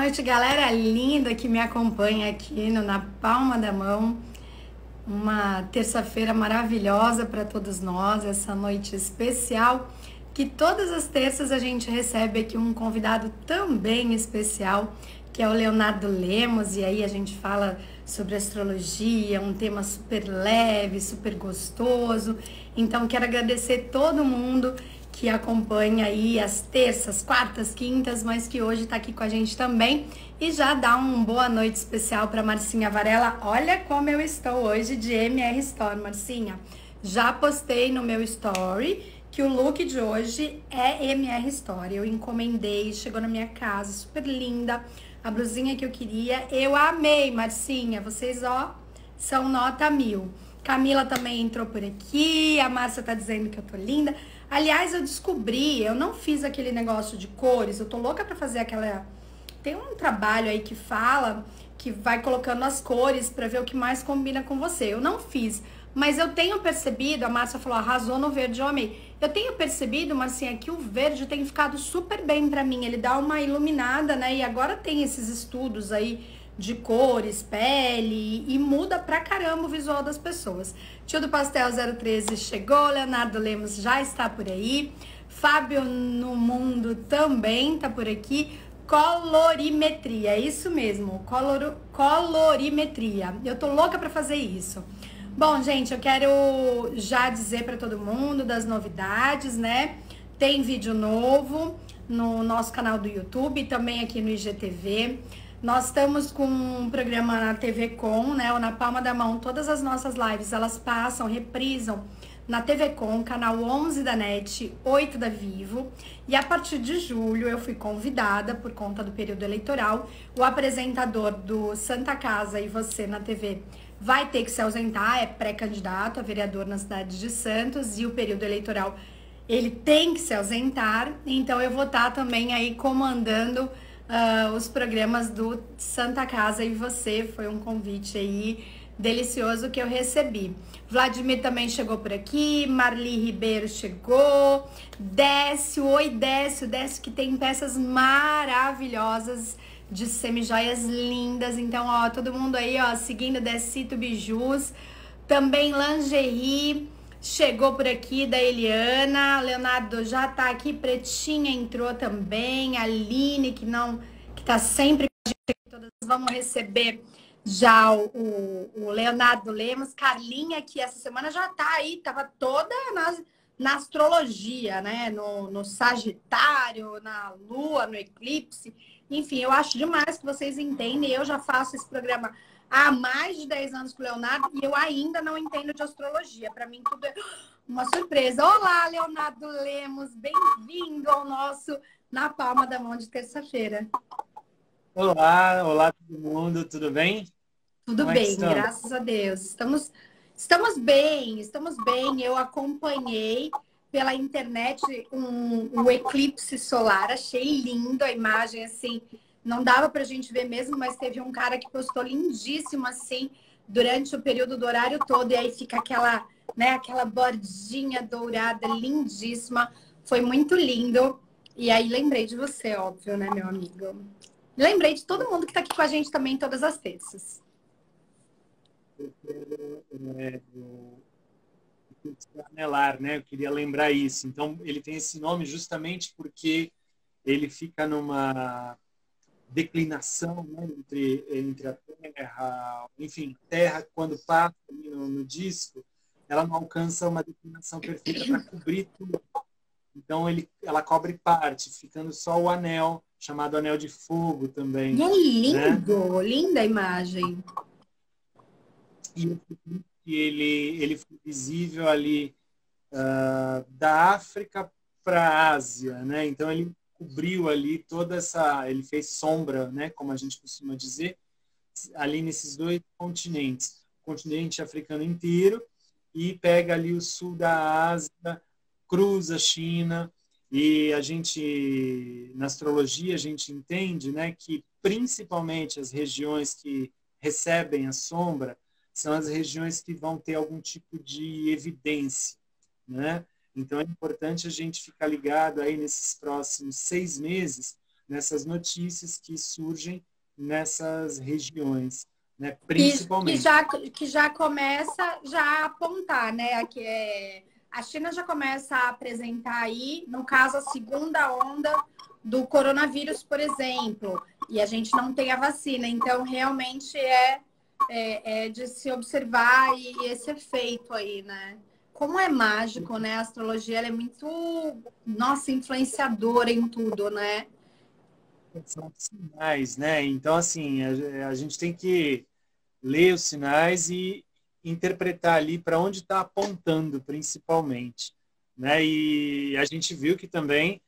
noite, galera linda que me acompanha aqui no Na Palma da Mão. Uma terça-feira maravilhosa para todos nós, essa noite especial, que todas as terças a gente recebe aqui um convidado também especial, que é o Leonardo Lemos, e aí a gente fala sobre astrologia, um tema super leve, super gostoso. Então quero agradecer todo mundo que acompanha aí as terças, quartas, quintas, mas que hoje está aqui com a gente também. E já dá uma boa noite especial para Marcinha Varela. Olha como eu estou hoje de MR Store, Marcinha. Já postei no meu story que o look de hoje é MR Store. Eu encomendei, chegou na minha casa, super linda. A blusinha que eu queria. Eu amei, Marcinha. Vocês, ó, são nota 1000. Camila também entrou por aqui. A Márcia tá dizendo que eu tô linda. Aliás, eu descobri, eu não fiz aquele negócio de cores. Eu tô louca pra fazer aquela... Tem um trabalho aí que fala que vai colocando as cores pra ver o que mais combina com você. Eu não fiz, mas eu tenho percebido, a Márcia falou, arrasou no verde, eu amei. Eu tenho percebido, Marcinha, que o verde tem ficado super bem pra mim. Ele dá uma iluminada, né? E agora tem esses estudos aí de cores, pele, e muda pra caramba o visual das pessoas. Tio do Pastel 013 chegou, Leonardo Lemos já está por aí, Fábio no Mundo também tá por aqui. Colorimetria, é isso mesmo, colorimetria. Eu tô louca pra fazer isso. Bom, gente, eu quero já dizer para todo mundo das novidades, né? Tem vídeo novo no nosso canal do YouTube, também aqui no IGTV. Nós estamos com um programa na TV Com, né? Ou na Palma da Mão. Todas as nossas lives, elas passam, reprisam na TV Com, canal 11 da NET, 8 da Vivo. E a partir de julho eu fui convidada, por conta do período eleitoral, o apresentador do Santa Casa e Você na TV vai ter que se ausentar, é pré-candidato a vereador na cidade de Santos, e o período eleitoral ele tem que se ausentar, então eu vou estar também aí comandando os programas do Santa Casa e Você. Foi um convite aí delicioso que eu recebi. Vladimir também chegou por aqui, Marli Ribeiro chegou, Décio, oi Décio, Décio que tem peças maravilhosas de semijoias lindas. Então, ó, todo mundo aí, ó, seguindo Decito Bijus. Também lingerie chegou por aqui da Eliana. Leonardo já tá aqui, Pretinha entrou também. A Aline, que tá sempre com a gente aqui, todas vamos receber já o Leonardo Lemos. Carlinha, que essa semana já tá aí, tava toda na astrologia, né? No Sagitário, na Lua, no eclipse. Enfim, eu acho demais que vocês entendem. Eu já faço esse programa há mais de 10 anos com o Leonardo e eu ainda não entendo de astrologia. Para mim, tudo é uma surpresa. Olá, Leonardo Lemos. Bem-vindo ao nosso Na Palma da Mão de terça-feira. Olá, olá todo mundo, tudo bem? Tudo Como é que bem, estamos? graças a Deus. Estamos bem, estamos bem. Eu acompanhei pela internet um eclipse solar, achei lindo a imagem, assim, não dava pra gente ver mesmo, mas teve um cara que postou lindíssimo, assim, durante o período do horário todo, e aí fica aquela, né, aquela bordinha dourada lindíssima, foi muito lindo, e aí lembrei de você, óbvio, né, meu amigo? Lembrei de todo mundo que tá aqui com a gente também todas as terças. O anelar, né? Eu queria lembrar isso. Então, ele tem esse nome justamente porque ele fica numa declinação, né, entre a Terra, enfim, a Terra, quando passa ali no disco, ela não alcança uma declinação perfeita para cobrir tudo. Então, ela cobre parte, ficando só o anel, chamado anel de fogo E também, é né? lindo, linda a imagem. E ele foi visível ali da África para a Ásia, né? Então ele cobriu ali toda essa, ele fez sombra, né? Como a gente costuma dizer, ali nesses dois continentes, o continente africano inteiro e pega ali o sul da Ásia, cruza a China e a gente na astrologia a gente entende, né, que principalmente as regiões que recebem a sombra são as regiões que vão ter algum tipo de evidência, né? Então é importante a gente ficar ligado aí nesses próximos 6 meses nessas notícias que surgem nessas regiões, né? Que Principalmente. já começa já a apontar, né? A China já começa a apresentar aí, no caso, a segunda onda do coronavírus, por exemplo, e a gente não tem a vacina, então realmente é de se observar e esse efeito aí, né? Como é mágico, né? A astrologia ela é muito, nossa, influenciadora em tudo, né? São sinais, né? Então, assim, a gente tem que ler os sinais e interpretar ali para onde está apontando, principalmente, né? E a gente viu que também,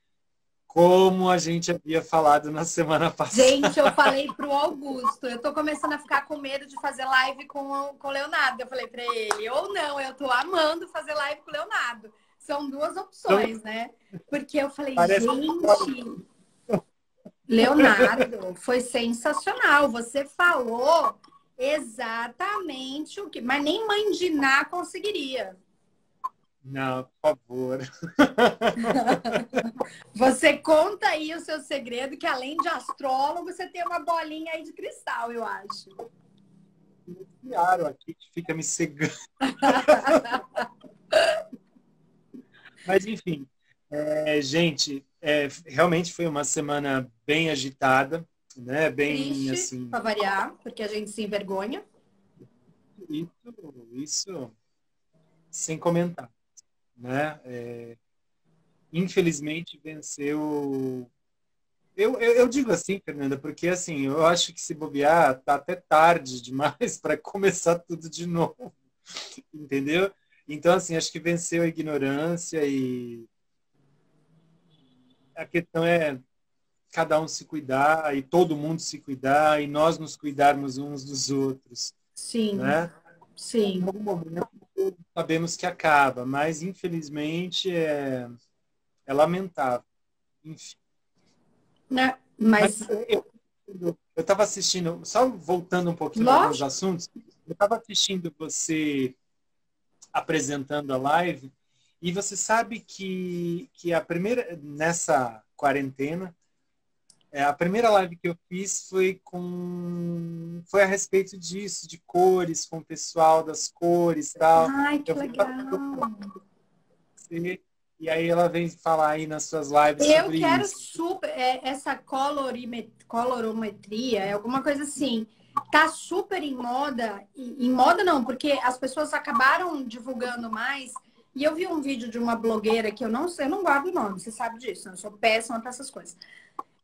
como a gente havia falado na semana Gente, eu passada, falei pro Augusto, eu tô começando a ficar com medo de fazer live com o Leonardo. Eu falei para ele, ou não, eu tô amando fazer live com o Leonardo. São duas então, opções, né? Porque eu falei, parece gente, Leonardo, foi sensacional. Você falou exatamente o que, mas nem mãe de Ná conseguiria. não, por favor. Você conta aí o seu segredo, que além de astrólogo, você tem uma bolinha aí de cristal, eu acho. Esse aro aqui que fica me cegando. Mas, enfim, gente, realmente foi uma semana bem agitada, né? Bem, Triste, assim, para variar, porque a gente se envergonha. isso sem comentar, né? Infelizmente, venceu... Eu digo assim, Fernanda, porque, assim, eu acho que se bobear, tá até tarde demais para começar tudo de novo, entendeu? Então, assim, acho que venceu a ignorância e a questão é cada um se cuidar e todo mundo se cuidar e nós nos cuidarmos uns dos outros, Sim, né? Em sim. algum momento sabemos que acaba, mas infelizmente é lamentável. Enfim. Né? Mas Mas, eu estava assistindo, só voltando um pouquinho a alguns lógico, assuntos, eu estava assistindo você apresentando a live e você sabe que a primeira, nessa quarentena, a primeira live que eu fiz foi a respeito disso, de cores, com o pessoal das cores e tal. ai, que Eu fui legal. você, e aí ela vem falar aí nas suas lives Eu sobre quero isso. super essa colorometria, é alguma coisa assim. Tá super em moda, em moda não, porque as pessoas acabaram divulgando mais. E eu vi um vídeo de uma blogueira que eu não sei, eu não guardo o nome, você sabe disso, né? Eu sou péssima para essas coisas.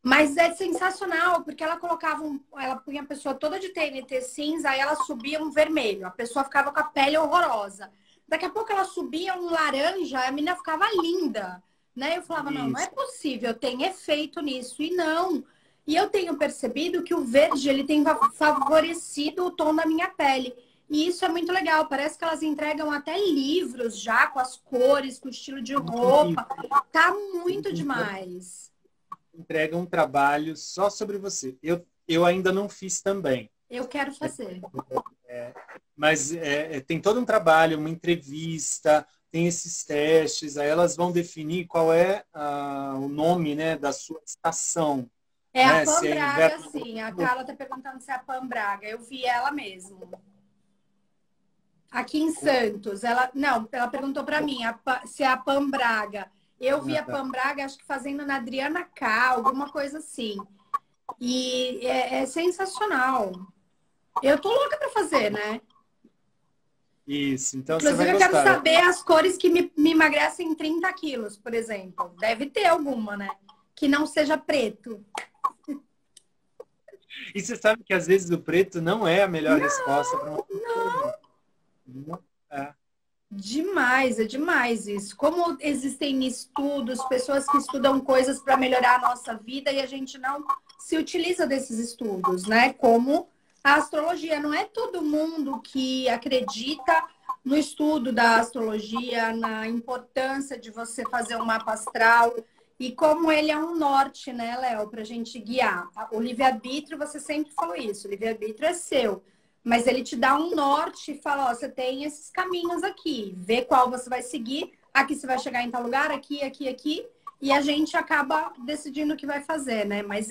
Mas é sensacional, porque ela colocava ela punha a pessoa toda de TNT cinza, aí ela subia um vermelho, a pessoa ficava com a pele horrorosa. Daqui a pouco ela subia um laranja, a menina ficava linda, né? Eu falava, não, não é Isso. possível, tem efeito nisso. E não. E eu tenho percebido que o verde, ele tem favorecido o tom da minha pele. E isso é muito legal. Parece que elas entregam até livros já com as cores, com o estilo de roupa. Tá muito demais. Entrega um trabalho só sobre você. Eu ainda não fiz também, Eu quero fazer. mas tem todo um trabalho, uma entrevista, tem esses testes, aí elas vão definir qual é o nome, né, da sua estação, É a né? Se Pam é Braga, inverno. sim. A Carla tá perguntando se é a Pam Braga. Eu vi ela mesmo. Aqui em Santos. Ela perguntou para mim se é a Pam Braga. Eu vi Ah, a tá. Pam Braga, acho que fazendo na Adriana K, alguma coisa assim. E é sensacional. Eu tô louca para fazer, né? Isso, então você vai Inclusive, eu quero gostar. saber as cores que me emagrecem 30 quilos, por exemplo. Deve ter alguma, né? Que não seja preto. E você sabe que às vezes o preto não é a melhor resposta para uma pessoa. Não é. Demais, é demais isso. Como existem estudos, pessoas que estudam coisas para melhorar a nossa vida e a gente não se utiliza desses estudos, né? Como a astrologia. Não é todo mundo que acredita no estudo da astrologia, na importância de você fazer um mapa astral e como ele é um norte, né, Léo, para a gente guiar. O livre-arbítrio, você sempre falou isso, o livre-arbítrio é seu. Mas ele te dá um norte e fala, ó, você tem esses caminhos aqui, vê qual você vai seguir, aqui você vai chegar em tal lugar, aqui, aqui, aqui. e a gente acaba decidindo o que vai fazer, né? Mas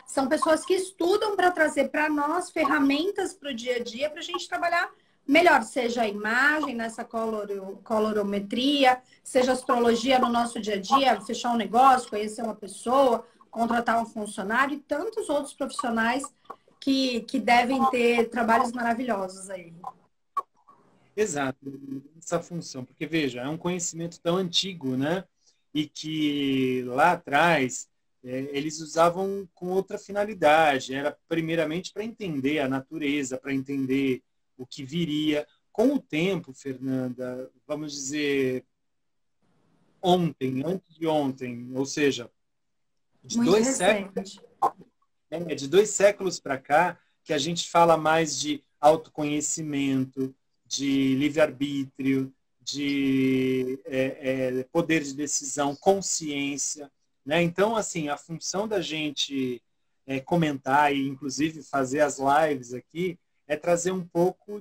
são pessoas que estudam para trazer para nós ferramentas para o dia a dia para a gente trabalhar melhor, seja a imagem nessa colorometria, seja astrologia no nosso dia a dia, fechar um negócio, conhecer uma pessoa, contratar um funcionário e tantos outros profissionais que devem ter trabalhos maravilhosos aí. Exato, essa função, porque veja, é um conhecimento tão antigo, né? E que lá atrás eles usavam com outra finalidade, era primeiramente para entender a natureza, para entender o que viria. Com o tempo, Fernanda, vamos dizer ontem, antes de ontem, ou seja, de Muito recente. de 2 séculos para cá, que a gente fala mais de autoconhecimento, de livre-arbítrio, de poder de decisão, consciência. Né? Então, assim, a função da gente comentar e, inclusive, fazer as lives aqui é trazer um pouco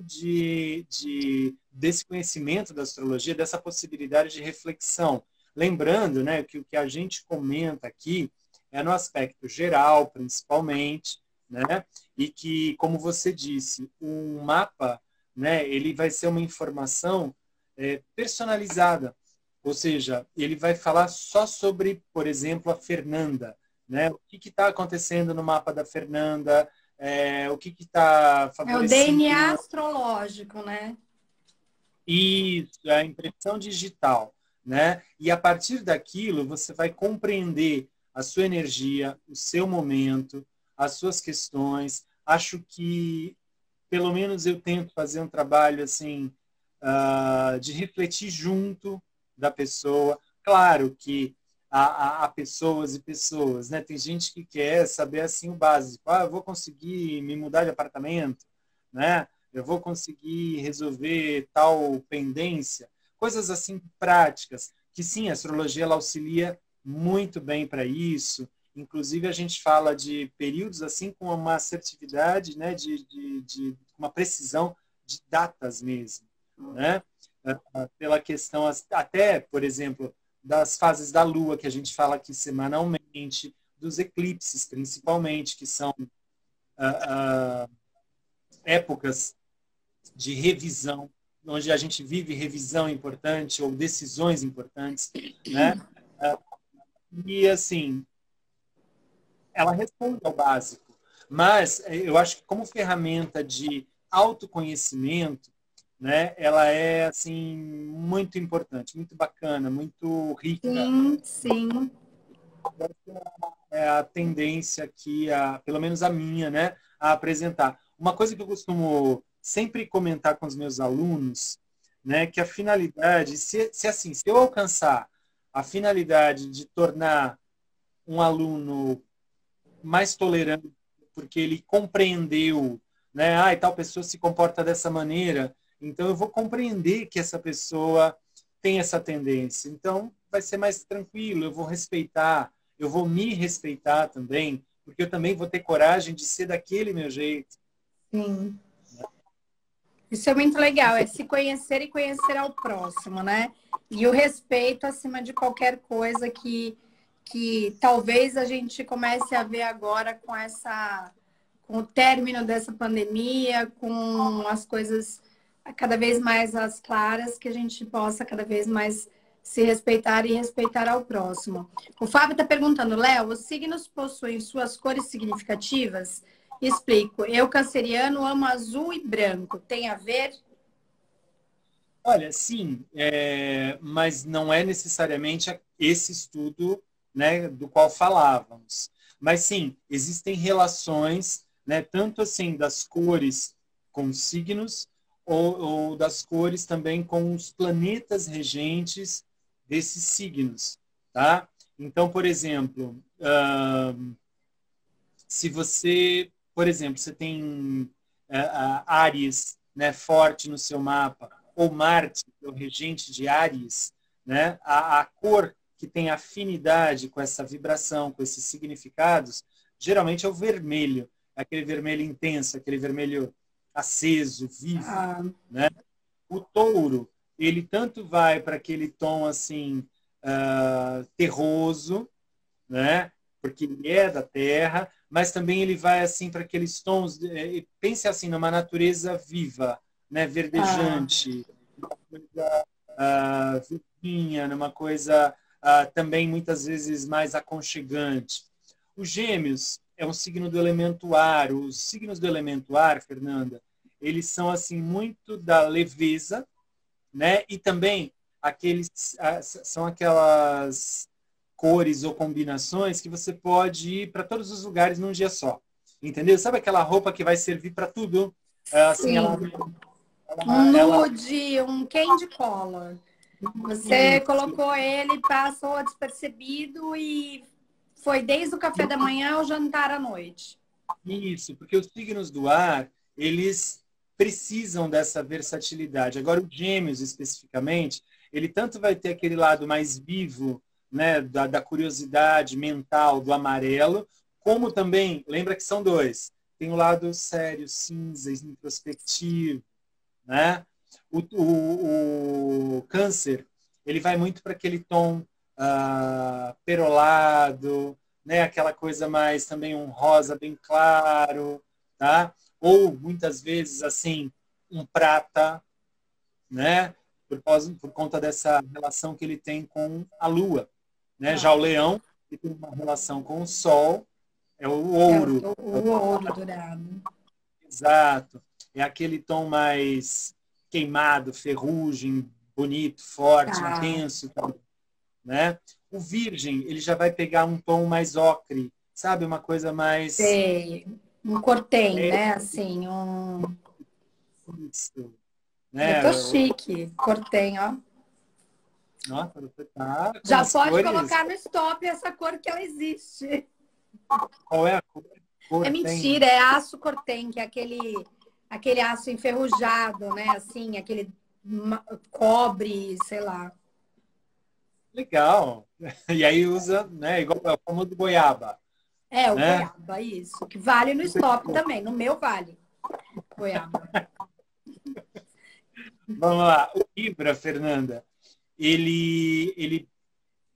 desse conhecimento da astrologia, dessa possibilidade de reflexão. Lembrando, né, que o que a gente comenta aqui é no aspecto geral, principalmente, né? E que, como você disse, um mapa, né, ele vai ser uma informação personalizada, ou seja, ele vai falar só sobre, por exemplo, a Fernanda, né? O que está acontecendo no mapa da Fernanda, o que está favorecendo. É o DNA astrológico, né? Isso, a impressão digital, né? E a partir daquilo você vai compreender a sua energia, o seu momento, as suas questões. Acho que, pelo menos eu tento fazer um trabalho assim de refletir junto da pessoa. Claro que há pessoas e pessoas, né? Tem gente que quer saber assim o básico. Eu vou conseguir me mudar de apartamento, né? Eu vou conseguir resolver tal pendência. Coisas assim práticas, que sim, a astrologia ela auxilia muito bem para isso. Inclusive, a gente fala de períodos assim com uma assertividade, né, de uma precisão de datas mesmo. Né? Pela questão até, por exemplo, das fases da Lua, que a gente fala aqui semanalmente, dos eclipses, principalmente, que são épocas de revisão, onde a gente vive revisão importante ou decisões importantes, né? E, assim, ela responde ao básico, mas eu acho que como ferramenta de autoconhecimento, né, ela é, assim, muito importante, muito bacana, muito rica. Sim, sim. É a tendência aqui, pelo menos a minha, né, a apresentar. Uma coisa que eu costumo sempre comentar com os meus alunos, né, que a finalidade, se eu alcançar a finalidade de tornar um aluno mais tolerante, porque ele compreendeu, né, e tal pessoa se comporta dessa maneira, então eu vou compreender que essa pessoa tem essa tendência. Então vai ser mais tranquilo, eu vou respeitar, eu vou me respeitar também, porque eu também vou ter coragem de ser daquele meu jeito. Sim. Isso é muito legal, é se conhecer e conhecer ao próximo, né? E o respeito acima de qualquer coisa que talvez a gente comece a ver agora com o término dessa pandemia, com as coisas cada vez mais às claras, que a gente possa cada vez mais se respeitar e respeitar ao próximo. O Fábio está perguntando, Léo, os signos possuem suas cores significativas? Explico. Eu, canceriano, amo azul e branco. Tem a ver? Olha, sim, mas não é necessariamente esse estudo, né, do qual falávamos. Mas sim, existem relações, né, tanto assim das cores com signos ou das cores também com os planetas regentes desses signos, tá? Então, por exemplo, se você, por exemplo, você tem Áries, né, forte no seu mapa, ou Marte, o regente de Áries, né, a cor que tem afinidade com essa vibração, com esses significados, geralmente é o vermelho, aquele vermelho intenso, aquele vermelho aceso, vivo. Né? O touro, ele tanto vai para aquele tom assim, terroso, né? Porque ele é da terra, mas também ele vai assim para aqueles tons, pense assim numa natureza viva, né? Ah, Verdejante, uma coisa verdinha, numa coisa também muitas vezes mais aconchegante. Os Gêmeos é um signo do elemento ar. Os signos do elemento ar, Fernanda, eles são assim muito da leveza, né? E também são aquelas cores ou combinações que você pode ir para todos os lugares num dia só. Entendeu? Sabe aquela roupa que vai servir para tudo? Assim, sim. Um ela nude, um candy color. Você colocou ele, passou despercebido e foi desde o café da manhã ao jantar à noite. isso, porque os signos do ar, eles precisam dessa versatilidade. Agora, o Gêmeos, especificamente, ele tanto vai ter aquele lado mais vivo, né, da curiosidade mental, do amarelo, como também, lembra que são dois, tem o lado sério, cinza, introspectivo, né? O Câncer, ele vai muito para aquele tom perolado, né? Aquela coisa mais também um rosa bem claro, tá? Ou muitas vezes assim um prata, né? Por conta dessa relação que ele tem com a Lua, né? Já o Ah, Leão, que tem uma relação com o Sol, é o é ouro, o ouro dourado. exato. É aquele tom mais queimado, ferrugem, bonito, forte, Tá, intenso, né? O virgem, ele já vai pegar um tom mais ocre, sabe? Uma coisa mais sei. Um cortem, é né? Assim, um. isso, Eu né? tô chique. Cortem, ó. Nossa, você tá com Já as pode cores. colocar no stop essa cor que ela existe. Qual é a cor? É Cor tem? mentira, é aço cortem, que é aquele aço enferrujado, né? Assim, aquele cobre, sei lá. Legal. E aí usa, né? Igual o famoso goiaba, É, o né? goiaba, isso. Que vale no stop também. No meu vale. Goiaba. Vamos lá. O Libra, Fernanda, ele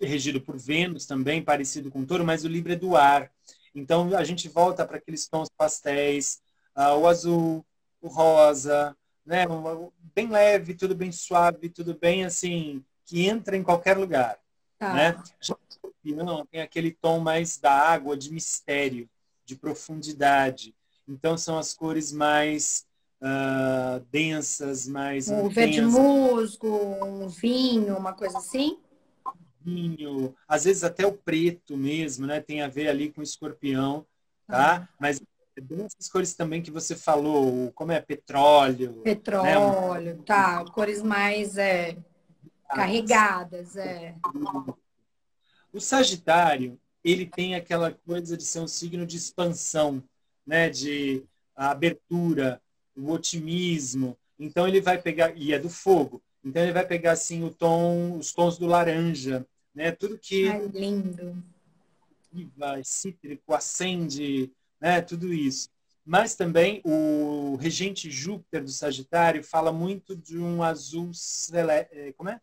é regido por Vênus também, parecido com Touro, mas o Libra é do ar. Então a gente volta para aqueles tons pastéis, o azul, o rosa, né? Bem leve, tudo bem suave, tudo bem assim, que entra em qualquer lugar, né? Tá. Já o Escorpião tem aquele tom mais da água, de mistério, de profundidade. Então são as cores mais densas, mais Um verde intensas, musgo, um vinho, uma coisa assim. vinho, às vezes até o preto mesmo, né? Tem a ver ali com o escorpião, Tá. tá? Mas é bem essas cores também que você falou, como é petróleo, né? Petróleo, tá. Cores mais carregadas, é. O Sagitário, ele tem aquela coisa de ser um signo de expansão, né? De abertura, o otimismo. Então ele vai pegar, e é do fogo, então ele vai pegar assim os tons do laranja, né? Tudo que Ai, lindo. viva, cítrico, acende, né? Tudo isso. Mas também o regente Júpiter do Sagitário fala muito de um azul celeste. Como é?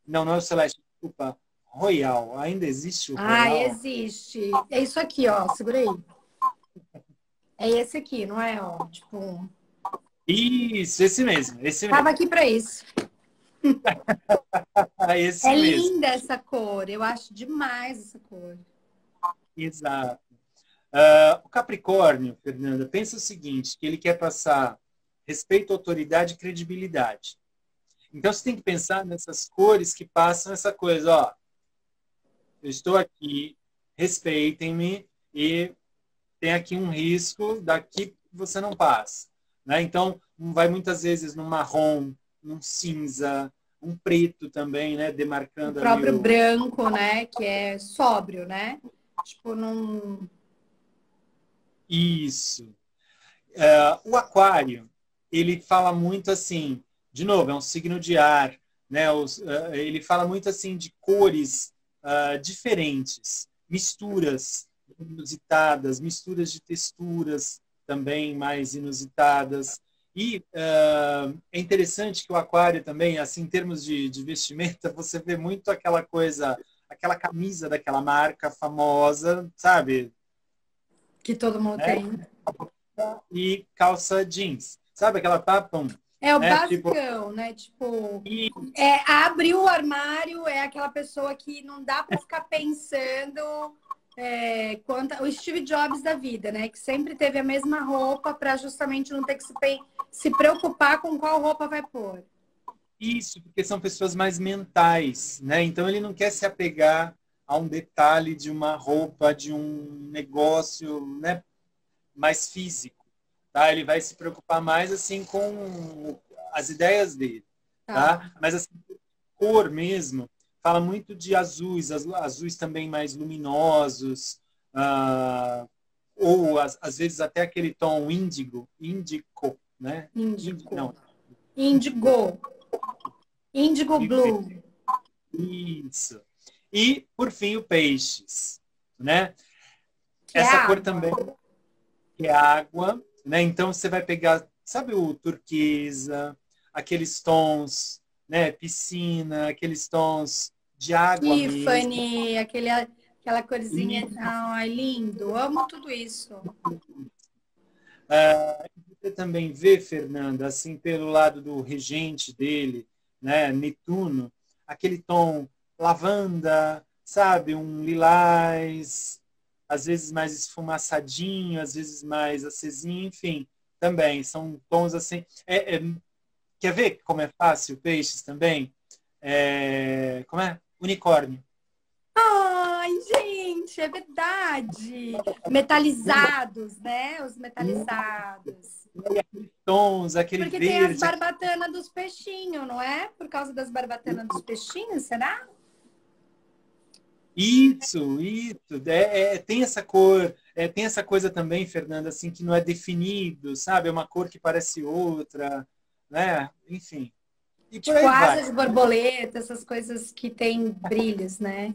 Não, não é o celeste, desculpa. Royal. Ainda existe o Ah, Royal? existe. É isso aqui, ó. Segura aí. É esse aqui, não é? Ó, tipo, Isso, esse mesmo, esse tava mesmo. aqui para isso. Esse É mesmo. linda essa cor. Eu acho demais essa cor. Exato. O Capricórnio, Fernanda, pensa o seguinte, que ele quer passar respeito, autoridade e credibilidade. Então você tem que pensar nessas cores que passam essa coisa, ó. Eu estou aqui, respeitem-me e tem aqui um risco daqui você não passa, né? Então vai muitas vezes num marrom, num cinza, um preto também, né? O Demarcando ali próprio o branco, né? Que é sóbrio, né? Tipo, não. isso. O aquário, ele fala muito assim, de novo, é um signo de ar, né? Ele fala muito assim de cores diferentes, misturas inusitadas, misturas de texturas também mais inusitadas. E é interessante que o aquário também, assim, em termos de vestimenta, você vê muito aquela coisa, aquela camisa daquela marca famosa, sabe? Que todo mundo Né? tem. E calça jeans. Sabe aquela papam? É o Né? Tipo, basicão, né? Tipo, e abre o armário, é aquela pessoa que não dá para ficar pensando o Steve Jobs da vida, né? Que sempre teve a mesma roupa para justamente não ter que se preocupar com qual roupa vai pôr. isso, porque são pessoas mais mentais, né? Então ele não quer se apegar a um detalhe de uma roupa, de um negócio, né? Mais físico, tá? Ele vai se preocupar mais assim com as ideias dele, Tá. tá? Mas assim, cor mesmo, fala muito de azuis, azuis também mais luminosos, ou às vezes até aquele tom índico, né? Índico. Não, Índigo. Índigo Blue. isso. E, por fim, o peixes, né? Que é Essa cor água. também que é água, né? Então você vai pegar, sabe o turquesa, aqueles tons, né? Piscina, aqueles tons de água mesmo. Tiffany, aquela corzinha. E Ai, lindo. Amo tudo isso. você também vê, Fernanda, assim, pelo lado do regente dele, né? Netuno, aquele tom lavanda, sabe? Um lilás, às vezes mais esfumaçadinho, às vezes mais acesinho, enfim, também são tons assim. Quer ver como é fácil peixes também? Como é? Unicórnio. Ai, gente, é verdade. Metalizados, né? Os metalizados. E aqueles tons, aquele Porque tem as verde. barbatanas dos peixinhos, não é? Por causa das barbatanas dos peixinhos, será? Isso. Tem essa cor, tem essa coisa também, Fernanda, assim, que não é definido, sabe? É uma cor que parece outra, né? Enfim. E por Tipo aí vai. asas de borboleta, essas coisas que têm brilhos, né?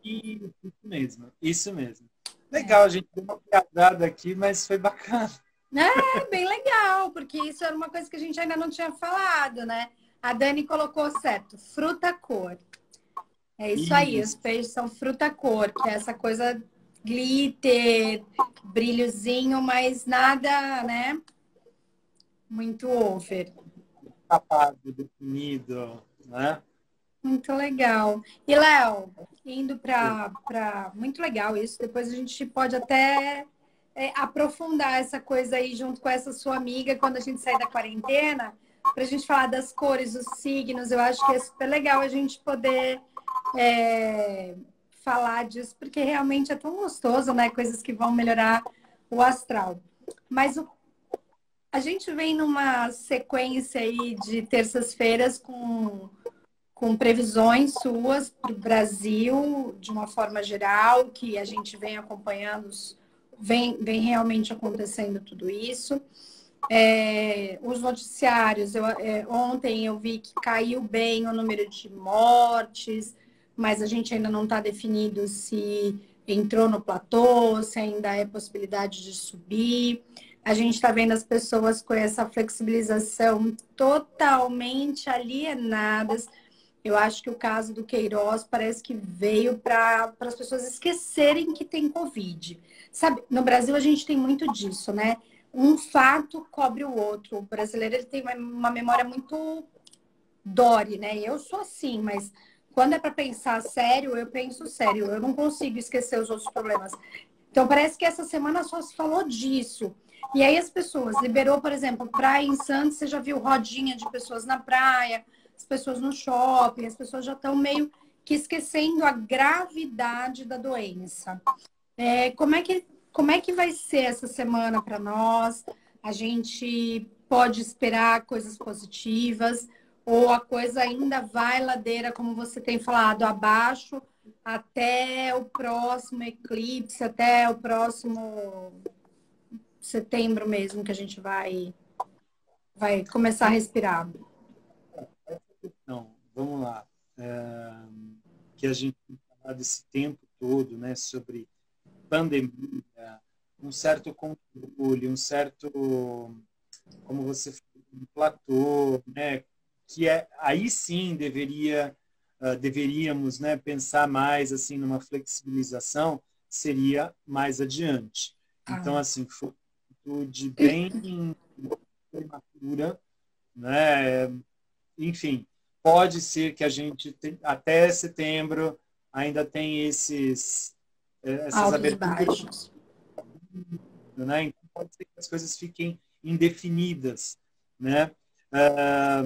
Isso mesmo, isso mesmo. É. Legal, a gente deu uma piadada aqui, mas foi bacana. É bem legal, porque isso era uma coisa que a gente ainda não tinha falado, né? A Dani colocou certo, fruta-cor. É isso aí, os Isso. peixes são fruta-cor, que é essa coisa glitter, brilhozinho, mas nada, né? Muito over. Tapado, definido, né? Muito legal. E, Léo, indo para. Muito legal isso. Depois a gente pode até aprofundar essa coisa aí junto com essa sua amiga quando a gente sair da quarentena, para a gente falar das cores, dos signos. Eu acho que é super legal a gente poder é, falar disso, porque realmente é tão gostoso, né? Coisas que vão melhorar o astral. Mas a gente vem numa sequência aí de terças-feiras com previsões suas para o Brasil, de uma forma geral, que a gente vem acompanhando, vem realmente acontecendo tudo isso. Os noticiários, ontem eu vi que caiu bem o número de mortes, mas a gente ainda não está definido se entrou no platô, se ainda é possibilidade de subir. A gente está vendo as pessoas com essa flexibilização totalmente alienadas. Eu acho que o caso do Queiroz parece que veio para as pessoas esquecerem que tem Covid. Sabe, no Brasil a gente tem muito disso, né? Um fato cobre o outro. O brasileiro ele tem uma memória muito Dory, né? Eu sou assim, mas quando é para pensar sério, eu penso sério. Eu não consigo esquecer os outros problemas. Então parece que essa semana só se falou disso. E aí as pessoas liberou, por exemplo, praia em Santos, você já viu rodinha de pessoas na praia, as pessoas no shopping, as pessoas já estão meio que esquecendo a gravidade da doença. Como é que vai ser essa semana para nós? A gente pode esperar coisas positivas ou a coisa ainda vai ladeira, como você tem falado, abaixo até o próximo eclipse, até o próximo setembro mesmo que a gente vai começar a respirar. Não, vamos lá. Que a gente tem falado esse tempo todo, né, sobre pandemia, um certo controle, um certo como você falou, um platô, né? Que é, aí sim deveríamos, né, pensar mais assim numa flexibilização, seria mais adiante. Então, Ah, assim, foi uma atitude bem prematura, né? Enfim, pode ser que a gente até setembro ainda tem essas altos e aberturas, baixos. né? Então pode ser que as coisas fiquem indefinidas, né? Ah,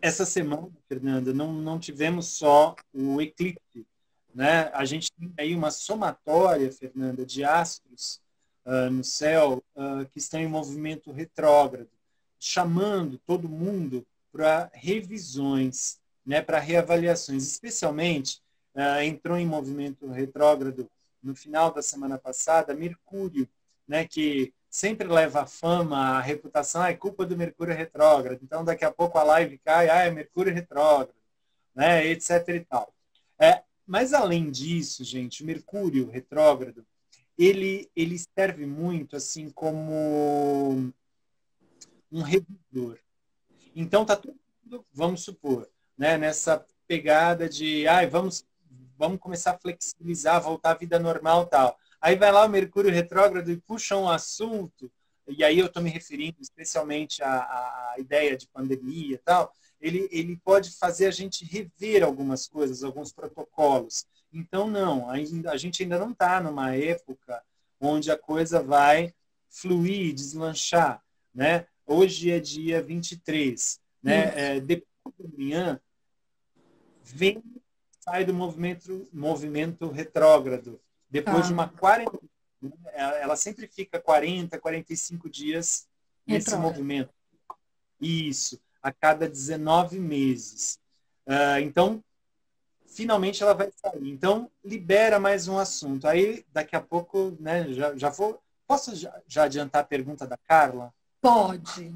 essa semana, Fernanda, não tivemos só o eclipse, né? A gente tem aí uma somatória, Fernanda, de astros no céu que estão em movimento retrógrado, chamando todo mundo para revisões, né? Para reavaliações. Especialmente, entrou em movimento retrógrado no final da semana passada, Mercúrio, né? Que sempre leva a fama, a reputação, é culpa do Mercúrio retrógrado. Então, daqui a pouco a live cai, é Mercúrio retrógrado, né, etc e tal. Mas, além disso, gente, o Mercúrio retrógrado, ele serve muito assim como um revisor. Então, tá todo mundo, vamos supor, né, nessa pegada de, vamos começar a flexibilizar, voltar à vida normal, tal. Aí vai lá o Mercúrio retrógrado e puxa um assunto, e aí eu estou me referindo especialmente à ideia de pandemia e tal, ele pode fazer a gente rever algumas coisas, alguns protocolos. Então, não, a gente ainda não está numa época onde a coisa vai fluir, deslanchar, né? Hoje é dia 23, né? Depois da manhã, vem, sai do movimento retrógrado. Depois de Tá. uma quarentena, ela sempre fica 40, 45 dias nesse Retrógrado. movimento. Isso, a cada 19 meses. Então, finalmente ela vai sair. Então, libera mais um assunto. Aí, daqui a pouco, né, já vou. Posso já adiantar a pergunta da Carla? Pode.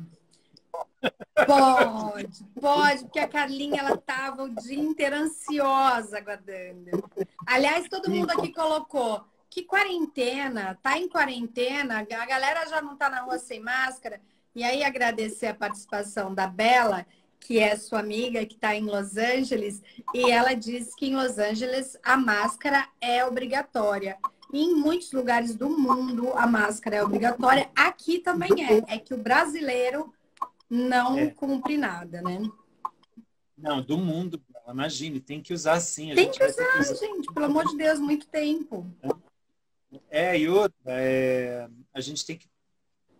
Pode, porque a Carlinha ela tava o dia inteiro ansiosa aguardando. Aliás, todo mundo aqui colocou que quarentena, tá em quarentena, a galera já não tá na rua sem máscara. E aí agradecer a participação da Bela, que é sua amiga que está em Los Angeles, e ela disse que em Los Angeles a máscara é obrigatória. E em muitos lugares do mundo a máscara é obrigatória. Aqui também é. É que o brasileiro não É. cumpre nada, né? Não, do mundo, imagine, tem que usar sim, a Tem gente que vai ter que usar, usar. gente, pelo amor de Deus, muito tempo. E outra, a gente tem que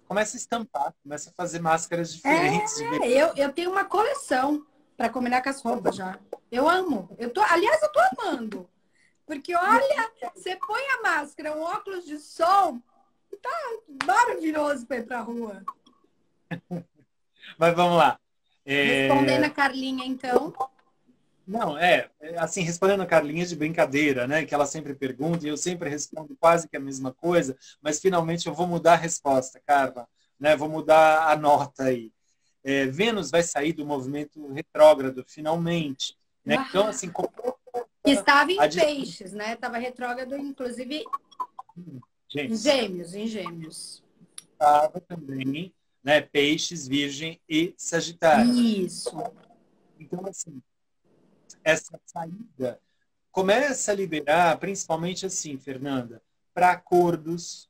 começa a estampar, começa a fazer máscaras diferentes de ver. Eu tenho uma coleção para combinar com as roupas já. Eu amo. Aliás, eu tô amando. Porque olha, você põe a máscara, um óculos de sol, tá maravilhoso para ir pra rua. Mas vamos lá. Respondendo a Carlinha, então. Não, assim, respondendo a Carlinha de brincadeira, né? Que ela sempre pergunta e eu sempre respondo quase que a mesma coisa, mas finalmente eu vou mudar a resposta, Carla, né? Vou mudar a nota aí. Vênus vai sair do movimento retrógrado, finalmente, né? Então, assim, Que estava a em peixes, né? Estava retrógrado, inclusive, em gente, gêmeos, em gêmeos. estava também, né? Peixes, Virgem e Sagitário. Isso. Então, assim, essa saída começa a liberar, principalmente assim, Fernanda, para acordos,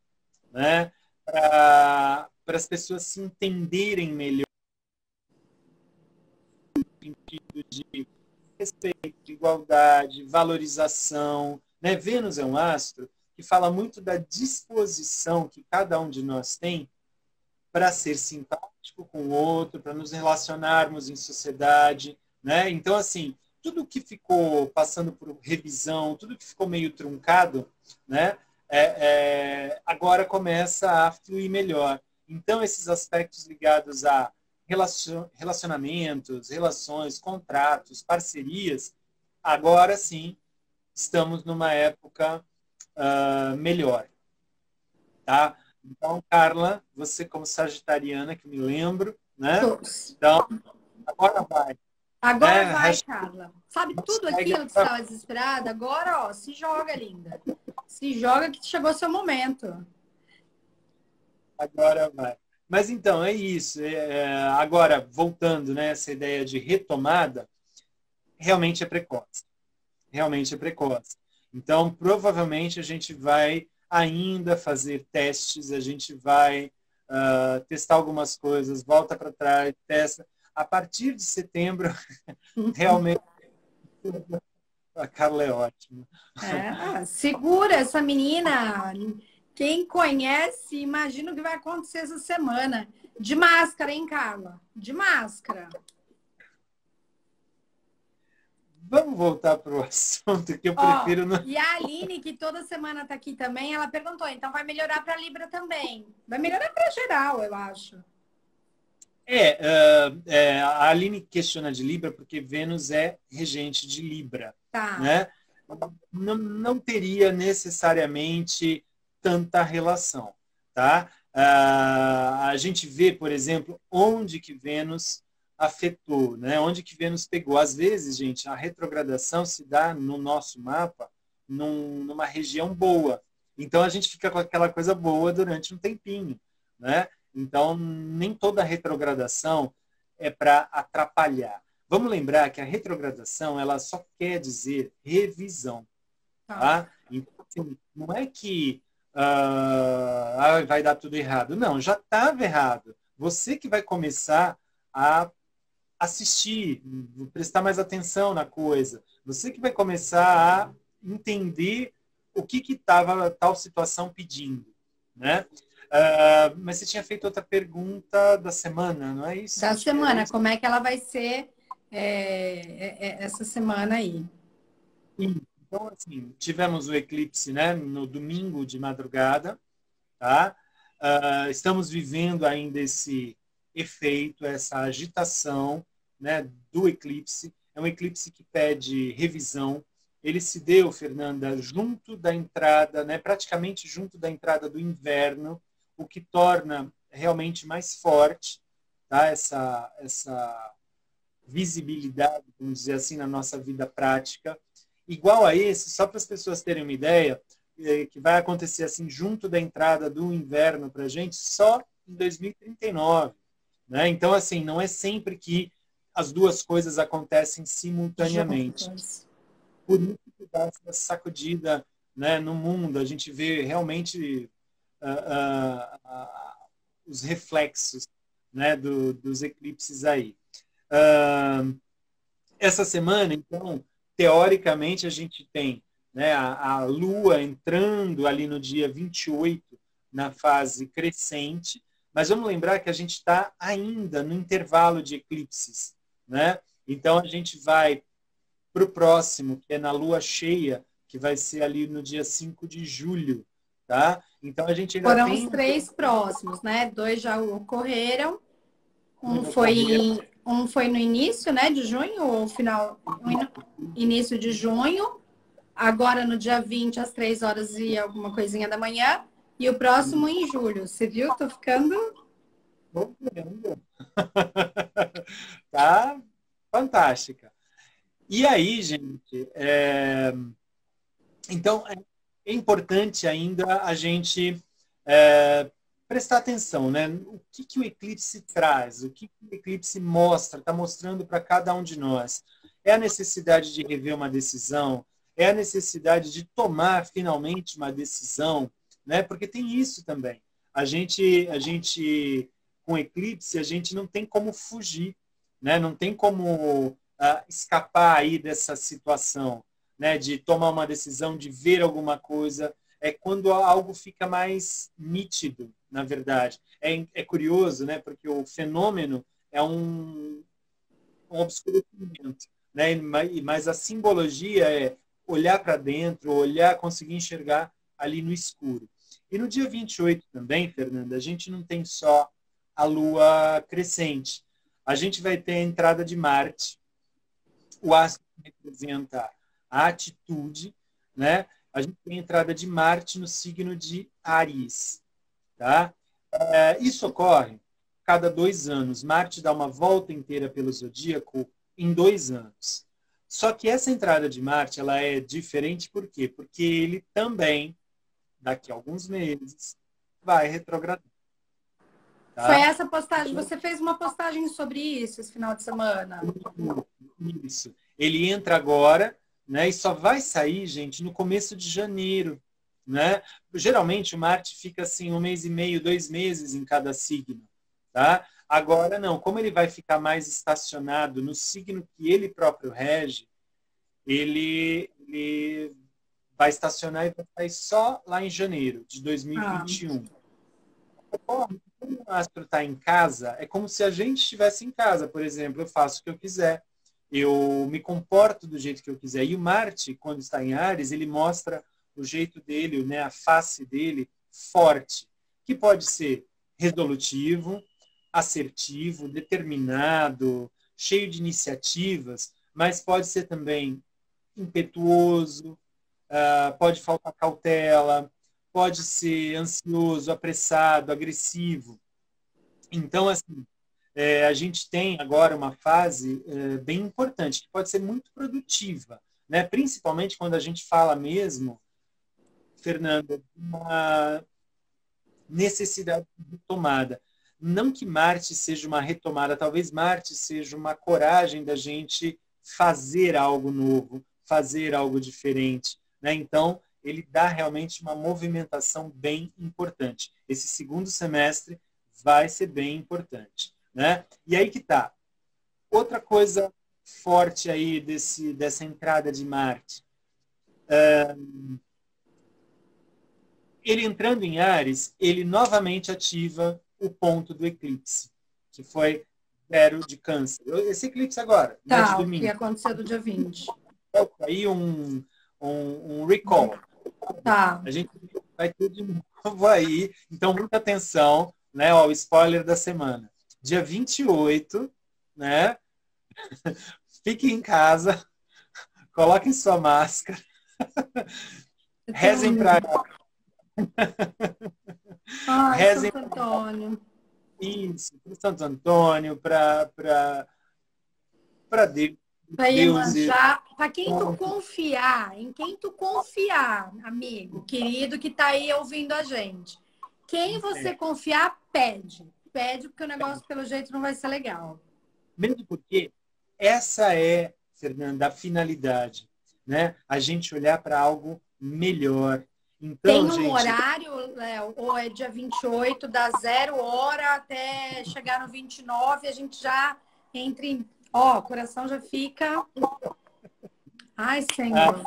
né? Para as pessoas se entenderem melhor no sentido de respeito, igualdade, valorização. Né? Vênus é um astro que fala muito da disposição que cada um de nós tem para ser simpático com o outro, para nos relacionarmos em sociedade. Né? Então, assim, tudo que ficou passando por revisão, tudo que ficou meio truncado, né? Agora começa a fluir melhor. Então, esses aspectos ligados a relacionamentos, relações, contratos, parcerias, agora sim estamos numa época melhor. Tá? Então, Carla, você como sagitariana, que me lembro, né? Então, agora vai. Agora vai, Carla. Sabe tudo aquilo que você estava desesperada? Agora, ó, se joga, linda. Se joga que chegou seu momento. Agora vai. Mas então, é isso. Agora, voltando, né, essa ideia de retomada, realmente é precoce. Realmente é precoce. Então, provavelmente, a gente vai ainda fazer testes, a gente vai testar algumas coisas, volta para trás, testa. A partir de setembro, realmente, a Carla é ótima. Segura essa menina. Quem conhece, imagina o que vai acontecer essa semana. De máscara, hein, Carla? De máscara. Vamos voltar para o assunto que eu Ó, prefiro não. e a Aline, que toda semana tá aqui também, ela perguntou, então vai melhorar para Libra também. Vai melhorar para geral, eu acho. A Aline questiona de Libra porque Vênus é regente de Libra, Tá. né? Não teria necessariamente tanta relação, tá? A gente vê, por exemplo, onde que Vênus afetou, né? Onde que Vênus pegou. Às vezes, gente, a retrogradação se dá no nosso mapa numa região boa. Então a gente fica com aquela coisa boa durante um tempinho, né? Então nem toda retrogradação é para atrapalhar. Vamos lembrar que a retrogradação ela só quer dizer revisão, Tá. tá? Então, assim, não é que vai dar tudo errado. Não, já estava errado. Você que vai começar a assistir, prestar mais atenção na coisa. Você que vai começar a entender o que estava tal situação pedindo, né? Mas você tinha feito outra pergunta da semana, não é isso? Da Acho que era semana, isso. como é que ela vai ser essa semana aí? Então, assim, tivemos o eclipse, né, no domingo de madrugada, tá? Estamos vivendo ainda esse efeito, essa agitação, né, do eclipse. É um eclipse que pede revisão. Ele se deu, Fernanda, junto da entrada, né, praticamente junto da entrada do inverno, o que torna realmente mais forte, tá, essa visibilidade, vamos dizer assim, na nossa vida prática. Igual a esse, só para as pessoas terem uma ideia, que vai acontecer assim junto da entrada do inverno para a gente só em 2039. Né? Então, assim, não é sempre que as duas coisas acontecem simultaneamente. Juntas. Por isso que dá essa sacudida, né, no mundo. A gente vê realmente os reflexos, né, dos eclipses aí. Essa semana, então, teoricamente, a gente tem, né, a Lua entrando ali no dia 28 na fase crescente, mas vamos lembrar que a gente está ainda no intervalo de eclipses. Né? Então, a gente vai para o próximo, que é na Lua cheia, que vai ser ali no dia 5 de julho. Tá? Então, a gente ainda Foram os tem... 3 próximos, né? 2 já ocorreram. Um ocorrer. foi no início, né, de junho, ou final, início de junho. Agora no dia 20, às 3 horas e alguma coisinha da manhã. E o próximo em julho. Você viu? Tô ficando. Tá fantástica. E aí, gente, então é importante ainda a gente prestar atenção, né? O que o eclipse traz, o que o eclipse mostra, está mostrando para cada um de nós. É a necessidade de rever uma decisão, é a necessidade de tomar finalmente uma decisão, né? Porque tem isso também. A gente com eclipse, a gente não tem como fugir, né? Não tem como escapar aí dessa situação, né? De tomar uma decisão, de ver alguma coisa. É quando algo fica mais nítido, na verdade. É curioso, né? Porque o fenômeno é um obscurecimento, né? Mas a simbologia é olhar para dentro, olhar, conseguir enxergar ali no escuro. E no dia 28 também, Fernanda, a gente não tem só a lua crescente. A gente vai ter a entrada de Marte, o astro que representa a atitude, né? A gente tem a entrada de Marte no signo de Áries. Tá? Isso ocorre cada 2 anos. Marte dá uma volta inteira pelo zodíaco em 2 anos. Só que essa entrada de Marte ela é diferente por quê? Porque ele também, daqui a alguns meses, vai retrogradar. Foi tá? essa postagem, você fez uma postagem sobre isso esse final de semana? Isso. Ele entra agora, né? E só vai sair, gente, no começo de janeiro, né? Geralmente o Marte fica assim 1 mês e meio, 2 meses em cada signo, tá? Agora não, como ele vai ficar mais estacionado no signo que ele próprio rege, ele vai estacionar e vai sair só lá em janeiro de Ah, 2021. Quando o astro está em casa, é como se a gente estivesse em casa, por exemplo, eu faço o que eu quiser, eu me comporto do jeito que eu quiser. E o Marte, quando está em Áries, ele mostra o jeito dele, né, a face dele forte, que pode ser resolutivo, assertivo, determinado, cheio de iniciativas, mas pode ser também impetuoso, pode faltar cautela, pode ser ansioso, apressado, agressivo. Então, assim, a gente tem agora uma fase bem importante, que pode ser muito produtiva, né? Principalmente quando a gente fala mesmo, Fernanda, de uma necessidade de retomada. Não que Marte seja uma retomada, talvez Marte seja uma coragem da gente fazer algo novo, fazer algo diferente, né? Então, ele dá realmente uma movimentação bem importante. Esse segundo semestre vai ser bem importante, né? E aí que tá. Outra coisa forte aí dessa entrada de Marte. Ele entrando em Áries, ele novamente ativa o ponto do eclipse, que foi 0 de Câncer. Esse eclipse agora, né, de tá, o que domingo. aconteceu do dia 20. Aí um recall. Tá. A gente vai ter de novo aí. Então, muita atenção, né? Ó, o spoiler da semana. Dia 28, né? Fique em casa, coloquem sua máscara, rezem para Ai, rezem Santo Antônio. isso, para Santo Antônio, para Deus, Para Deus e Iemanjá, para quem tu confiar, em quem tu confiar, amigo, querido que tá aí ouvindo a gente. Quem você confiar, pede. Pede, porque o negócio, pelo jeito, não vai ser legal. mesmo porque essa é, Fernanda, a finalidade, né? A gente olhar para algo melhor. Então, Tem um gente, horário, Léo, ou é dia 28, da 0 hora até chegar no 29, a gente já entra em... Ó, o coração já fica... Ai, Senhor.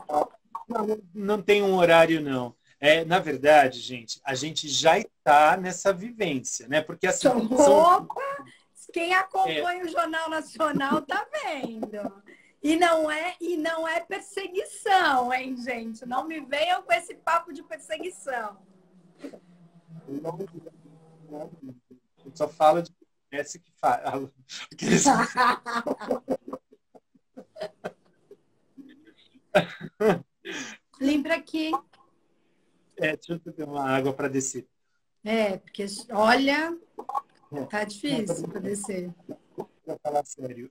não tem um horário, não. Na verdade, gente, a gente já está nessa vivência, né? Porque assim, Opa! Quem é, acompanha o Jornal Nacional tá vendo. E não é perseguição, hein, gente? Não me venham com esse papo de perseguição. só fala de esse que fala. Lembra aqui. Deixa eu beber uma água para descer. Porque, olha, tá Não, difícil para descer. para falar sério.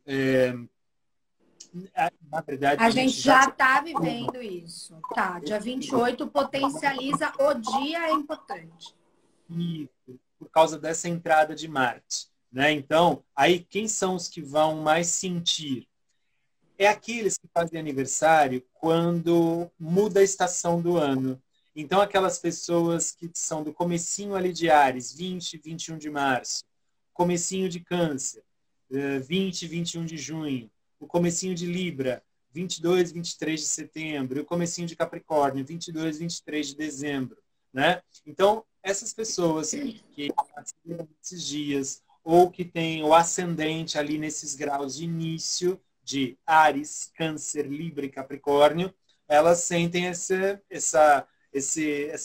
Na verdade, A a gente gente já já tá vivendo isso. Tá, dia 28 potencializa o dia é importante. isso, por causa dessa entrada de Marte, né? Então, aí quem são os que vão mais sentir? É aqueles que fazem aniversário quando muda a estação do ano. Então, aquelas pessoas que são do comecinho ali de Áries, 20, 21 de março, comecinho de Câncer, 20, 21 de junho, o comecinho de Libra, 22, 23 de setembro, e o comecinho de Capricórnio, 22, 23 de dezembro, né? Então, essas pessoas que nasceram nesses dias ou que têm o ascendente ali nesses graus de início de Áries, Câncer, Libra e Capricórnio, elas sentem essa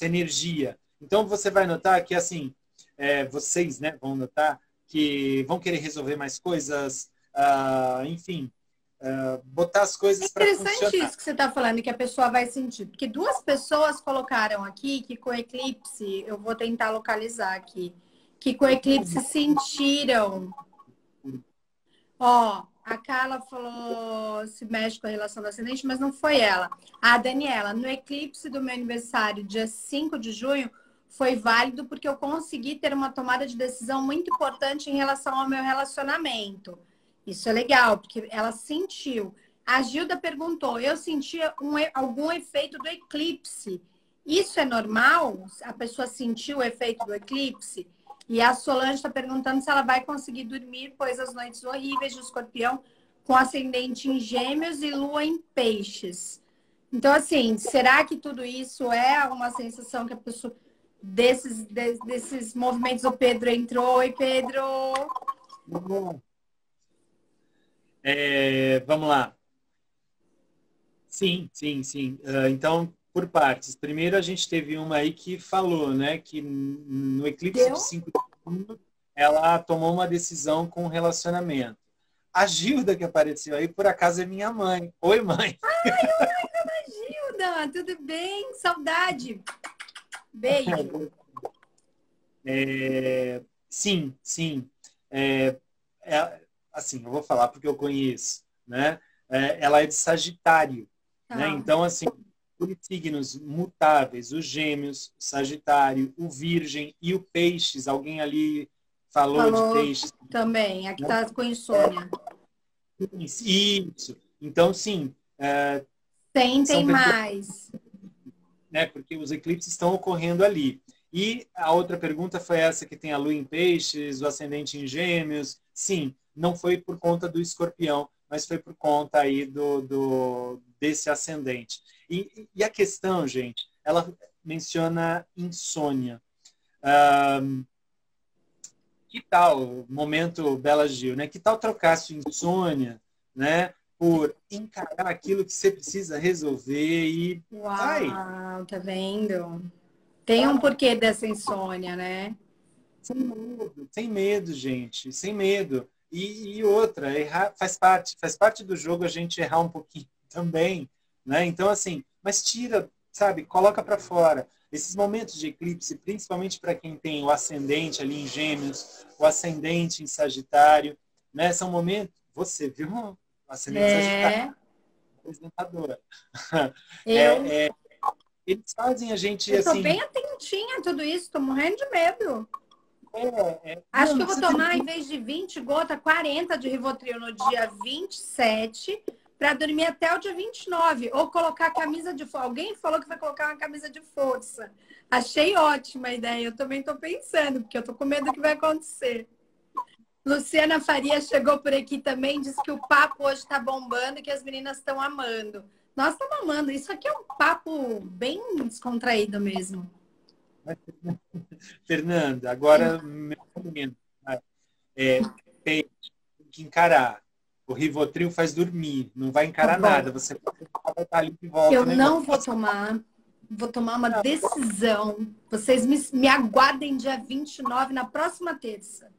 energia. Então, você vai notar que, assim, vocês, né, vão notar que vão querer resolver mais coisas, enfim, botar as É coisas para interessante funcionar. isso que você está falando, que a pessoa vai sentir. Porque duas pessoas colocaram aqui que com o eclipse, eu vou tentar localizar aqui, que com o eclipse sentiram. Ó, a Carla falou se mexe com a relação do ascendente, mas não foi ela. A Daniela, no eclipse do meu aniversário, dia 5 de junho, foi válido porque eu consegui ter uma tomada de decisão muito importante em relação ao meu relacionamento. Isso é legal, porque ela sentiu. A Gilda perguntou, eu sentia algum efeito do eclipse. Isso é normal? A pessoa sentiu o efeito do eclipse? E a Solange está perguntando se ela vai conseguir dormir, pois as noites horríveis de Escorpião com ascendente em Gêmeos e Lua em Peixes. Então, assim, será que tudo isso é uma sensação que a pessoa... Desses movimentos, o Pedro entrou. Oi, Pedro! Vamos lá. Sim, sim, sim. Então, por partes. Primeiro, a gente teve uma aí que falou, né, que no eclipse de 5 de junho, ela tomou uma decisão com o relacionamento. A Gilda que apareceu aí, por acaso, é minha mãe. Oi, mãe. Ai, oi, dona Gilda! Tudo bem? Saudade! Beijo! Sim, sim. Assim, eu vou falar porque eu conheço, né? Ela é de Sagitário, né? Então, assim, os signos mutáveis, os Gêmeos, o Sagitário, o Virgem e o Peixes. Alguém ali falou de Peixes também. Aqui tá com insônia. Isso. Então, sim. Sentem mais. Né? Porque os eclipses estão ocorrendo ali. E a outra pergunta foi essa que tem a Lua em Peixes, o ascendente em Gêmeos. Sim, não foi por conta do Escorpião, mas foi por conta aí desse ascendente. E a questão, gente, ela menciona insônia. Que tal, momento Bela Gil, né? Que tal trocar sua insônia, né? Por encarar aquilo que você precisa resolver e... Uau, tá vendo? Tem um porquê dessa insônia, né? Sem medo, gente, sem medo. E outra, errar faz parte do jogo a gente errar um pouquinho também, né? Então, assim, mas tira, sabe, coloca para fora. Esses momentos de eclipse, principalmente para quem tem o ascendente ali em Gêmeos, o ascendente em Sagitário, né? São momentos, você viu? O ascendente em Sagitário, apresentadora. Eles fazem a gente, eu tô assim... bem atentinha a tudo isso, tô morrendo de medo. Acho que eu vou tomar, em vez de 20 gotas, 40 de Rivotril no dia 27, para dormir até o dia 29. Ou colocar a camisa de força. Alguém falou que vai colocar uma camisa de força. Achei ótima a ideia. Eu também tô pensando, porque eu tô com medo do que vai acontecer. Luciana Faria chegou por aqui também, disse que o papo hoje tá bombando e que as meninas estão amando. Nós estamos amando. Isso aqui é um papo bem descontraído mesmo. Fernanda, agora meu momento. Tem que encarar. O Rivotril faz dormir, não vai encarar nada. Você vai estar ali de volta. Eu não vou tomar. Vou tomar uma decisão. Vocês me aguardem dia 29, na próxima terça.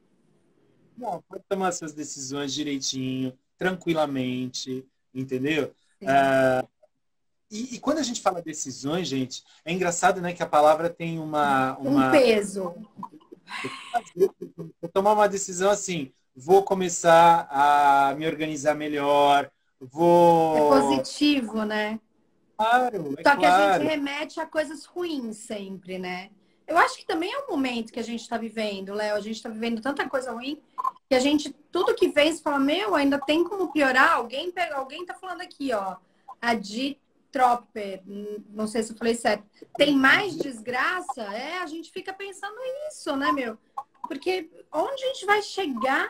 Não, pode tomar suas decisões direitinho, tranquilamente, entendeu? E quando a gente fala decisões, gente, é engraçado, né, que a palavra tem um peso. Vou tomar uma decisão assim, vou começar a me organizar melhor, vou... É positivo, né? Claro, Só que a gente remete a coisas ruins sempre, né? Eu acho que também é um momento que a gente está vivendo, Léo. A gente está vivendo tanta coisa ruim que a gente, tudo que vem, você fala, meu, ainda tem como piorar? Alguém tá falando aqui, ó. A Di Tropper, não sei se eu falei certo. Tem mais desgraça? A gente fica pensando nisso, né, meu? Porque onde a gente vai chegar,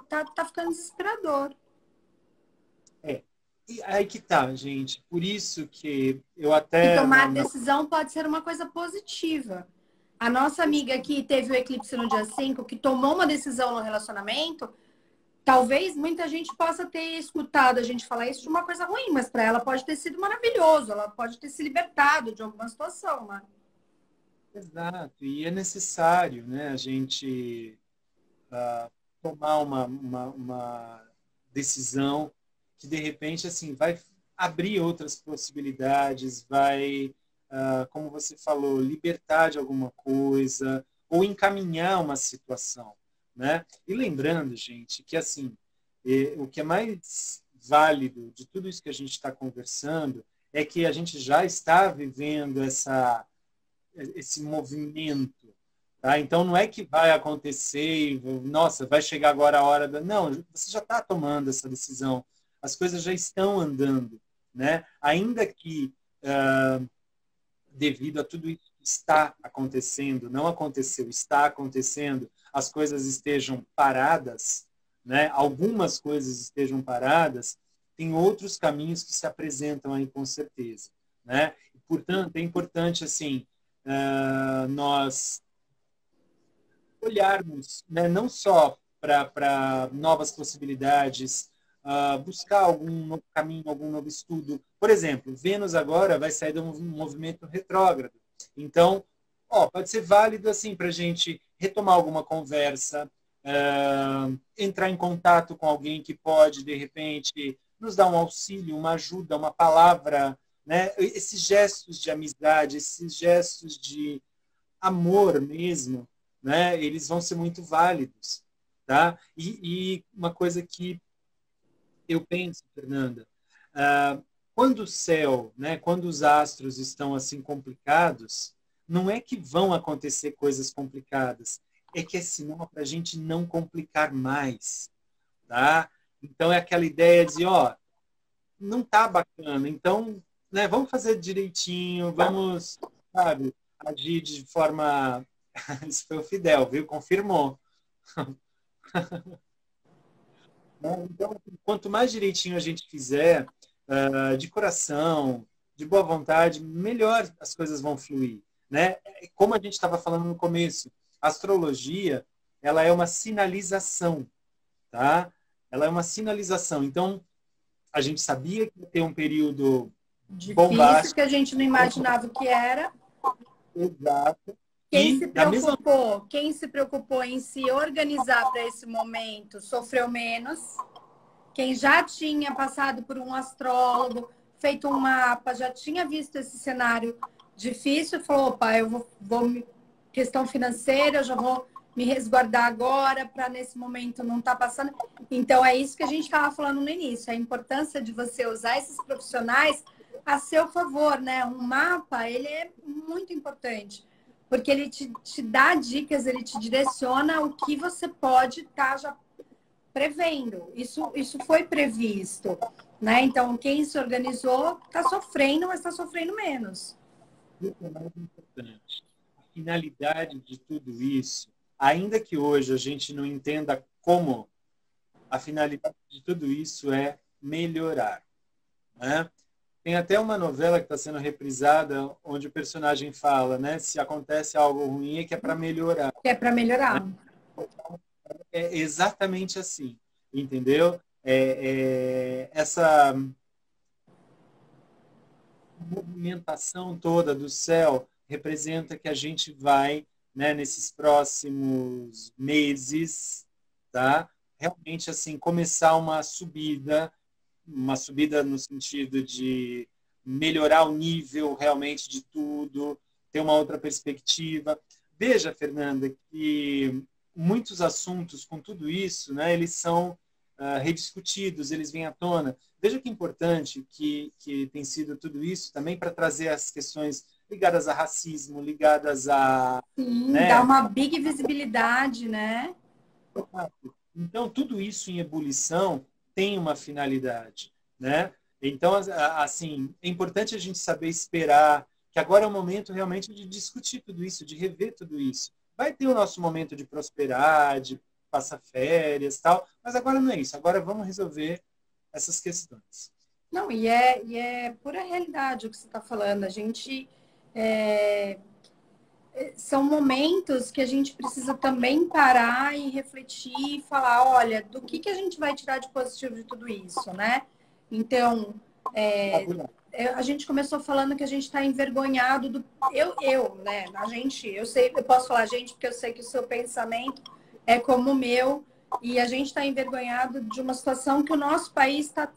tá ficando desesperador. E aí que tá, gente. Por isso que eu até... E tomar decisão pode ser uma coisa positiva. A nossa amiga que teve o eclipse no dia 5, que tomou uma decisão no relacionamento, talvez muita gente possa ter escutado a gente falar isso de uma coisa ruim, mas para ela pode ter sido maravilhoso, ela pode ter se libertado de alguma situação, né? Exato, e é necessário, né, a gente tomar uma decisão que, de repente, assim, vai abrir outras possibilidades, vai, como você falou, libertar de alguma coisa ou encaminhar uma situação, né? E lembrando, gente, que, assim, o que é mais válido de tudo isso que a gente está conversando é que a gente já está vivendo esse movimento. Tá? Então, não é que vai acontecer, nossa, vai chegar agora a hora da... Não, você já está tomando essa decisão. As coisas já estão andando. Né? Ainda que, devido a tudo isso que está acontecendo, não aconteceu, está acontecendo, as coisas estejam paradas, né? Algumas coisas estejam paradas, tem outros caminhos que se apresentam aí com certeza. Né? Portanto, é importante assim, nós olharmos, né, não só para novas possibilidades, buscar algum novo caminho, algum novo estudo. Por exemplo, Vênus agora vai sair de um movimento retrógrado. Então, pode ser válido assim para a gente retomar alguma conversa, entrar em contato com alguém que pode, de repente, nos dar um auxílio, uma ajuda, uma palavra, né? Esses gestos de amizade, esses gestos de amor mesmo, né? Eles vão ser muito válidos. Tá? E uma coisa que eu penso, Fernanda, quando o céu, né, quando os astros estão assim complicados, não é que vão acontecer coisas complicadas, é que é sinal para a gente não complicar mais. Tá? Então é aquela ideia de, não tá bacana, então, né, vamos fazer direitinho, vamos, sabe, agir de forma... Isso foi o Fidel, viu? Confirmou. Então, quanto mais direitinho a gente fizer, de coração, de boa vontade, melhor as coisas vão fluir. Né? Como a gente estava falando no começo, a astrologia, ela é uma sinalização. Tá? Ela é uma sinalização. Então, a gente sabia que ia ter um período difícil, bombástico, que a gente não imaginava o que era. Exato. Quem se preocupou em se organizar para esse momento sofreu menos. Quem já tinha passado por um astrólogo, feito um mapa, já tinha visto esse cenário difícil, falou, opa, eu vou questão financeira, eu já vou me resguardar agora para nesse momento não estar passando. Então é isso que a gente estava falando no início, a importância de você usar esses profissionais a seu favor, né? Um mapa, ele é muito importante. Porque ele te dá dicas, ele te direciona o que você pode estar já prevendo. Isso foi previsto. Né? Então, quem se organizou está sofrendo, mas está sofrendo menos. O que é mais importante? A finalidade de tudo isso, ainda que hoje a gente não entenda como, a finalidade de tudo isso é melhorar. Né? Tem até uma novela que está sendo reprisada onde o personagem fala, né? Se acontece algo ruim é que é para melhorar. É para melhorar. Né? É exatamente assim, entendeu? Essa movimentação toda do céu representa que a gente vai, né, nesses próximos meses, tá? Realmente assim começar uma subida no sentido de melhorar o nível realmente de tudo, ter uma outra perspectiva. Veja, Fernanda, que muitos assuntos com tudo isso, né, eles são rediscutidos, eles vêm à tona. Veja que importante que tem sido tudo isso também para trazer as questões ligadas a racismo, ligadas a... Sim, né, dá uma big visibilidade, né? Então, tudo isso em ebulição tem uma finalidade, né? Então, assim, é importante a gente saber esperar, que agora é o momento realmente de discutir tudo isso, de rever tudo isso. Vai ter o nosso momento de prosperar, de passar férias e tal, mas agora não é isso. Agora vamos resolver essas questões. Não, e é pura realidade o que você está falando. A gente... são momentos que a gente precisa também parar e refletir e falar, olha, do que a gente vai tirar de positivo de tudo isso, né? Então, a gente começou falando que a gente está envergonhado do... né? Eu sei, eu posso falar gente, porque eu sei que o seu pensamento é como o meu, e a gente está envergonhado de uma situação que o nosso país está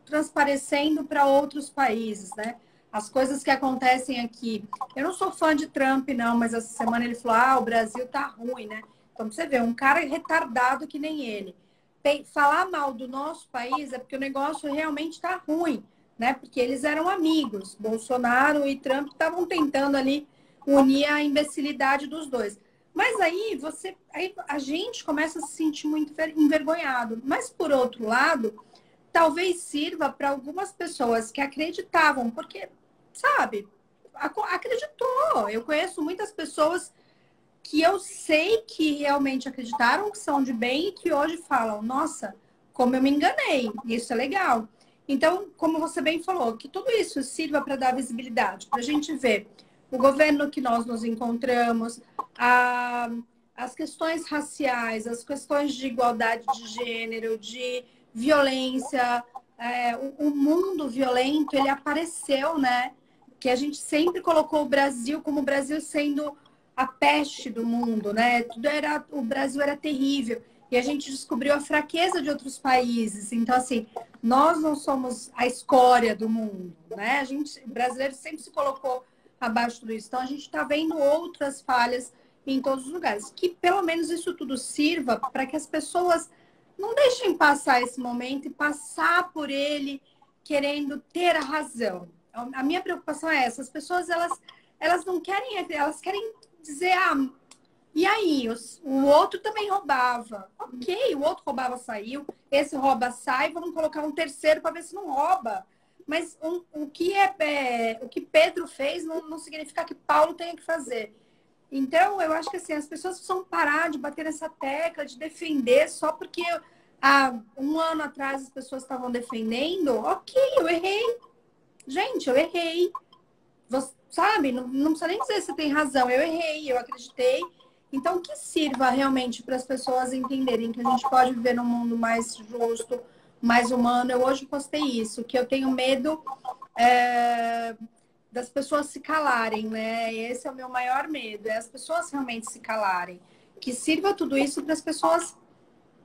transparecendo para outros países, né? As coisas que acontecem aqui. Eu não sou fã de Trump, não, mas essa semana ele falou, o Brasil tá ruim, né? Então, você vê, um cara retardado que nem ele. Falar mal do nosso país é porque o negócio realmente tá ruim, né? Porque eles eram amigos. Bolsonaro e Trump estavam tentando ali unir a imbecilidade dos dois. Mas aí a gente começa a se sentir muito envergonhado. Mas por outro lado, talvez sirva para algumas pessoas que acreditavam, porque, sabe, acreditou. Eu conheço muitas pessoas que eu sei que realmente acreditaram, que são de bem e que hoje falam, nossa, como eu me enganei, isso é legal. Então, como você bem falou, que tudo isso sirva para dar visibilidade, para a gente ver o governo que nós nos encontramos, as questões raciais, as questões de igualdade de gênero, de violência, o mundo violento, ele apareceu, né? Que a gente sempre colocou o Brasil como o Brasil sendo a peste do mundo, né? O Brasil era terrível. E a gente descobriu a fraqueza de outros países. Então, assim, nós não somos a escória do mundo, né? O brasileiro sempre se colocou abaixo de tudo isso. Então, a gente está vendo outras falhas em todos os lugares. Que pelo menos isso tudo sirva para que as pessoas não deixem passar esse momento e passar por ele querendo ter a razão. A minha preocupação é essa. As pessoas, elas não querem, elas querem dizer, e aí, o outro também roubava. Ok, o outro roubava, saiu. Esse rouba, sai. Vamos colocar um terceiro para ver se não rouba. Mas o que Pedro fez não significa que Paulo tenha que fazer. Então, eu acho que assim, as pessoas precisam parar de bater nessa tecla, de defender só porque há um ano atrás as pessoas estavam defendendo. Ok, eu errei. Gente, eu errei. Você, sabe? Não precisa nem dizer se você tem razão. Eu errei, eu acreditei. Então, que sirva realmente para as pessoas entenderem que a gente pode viver num mundo mais justo, mais humano. Eu hoje postei isso, que eu tenho medo das pessoas se calarem, né? Esse é o meu maior medo, é as pessoas realmente se calarem. Que sirva tudo isso para as pessoas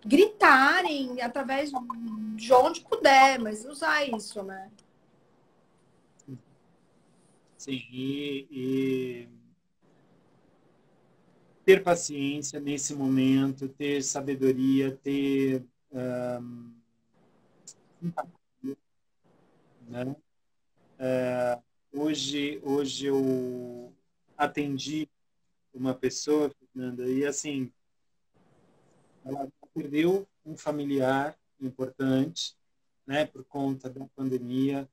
gritarem através de onde puder, mas usar isso, né? Sim, e ter paciência nesse momento, ter sabedoria, ter empatia, né? Hoje eu atendi uma pessoa, Fernanda, e assim, ela perdeu um familiar importante, né, por conta da pandemia,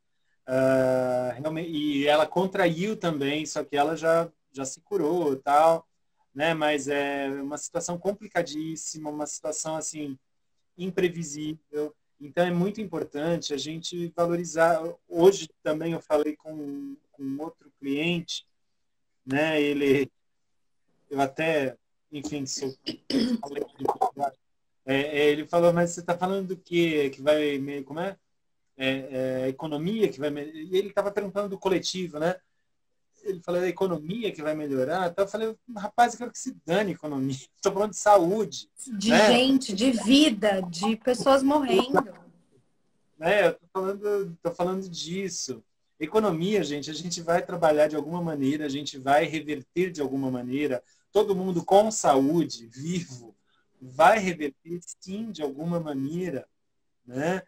realmente, e ela contraiu também, só que ela já se curou, tal, né? Mas é uma situação complicadíssima, uma situação assim imprevisível. Então é muito importante a gente valorizar. Hoje também eu falei com outro cliente, né? Eu até, enfim, ele falou, mas você está falando do quê? Que vai, como é? Economia que vai. E ele estava perguntando do coletivo, né? Ele falou da economia que vai melhorar. Então eu falei, rapaz, eu quero que se dane a economia. Estou falando de saúde. De Né? gente, de vida, de pessoas morrendo. Eu tô falando disso. Economia, gente, a gente vai trabalhar de alguma maneira, a gente vai reverter de alguma maneira. Todo mundo com saúde, vivo, vai reverter sim de alguma maneira, né?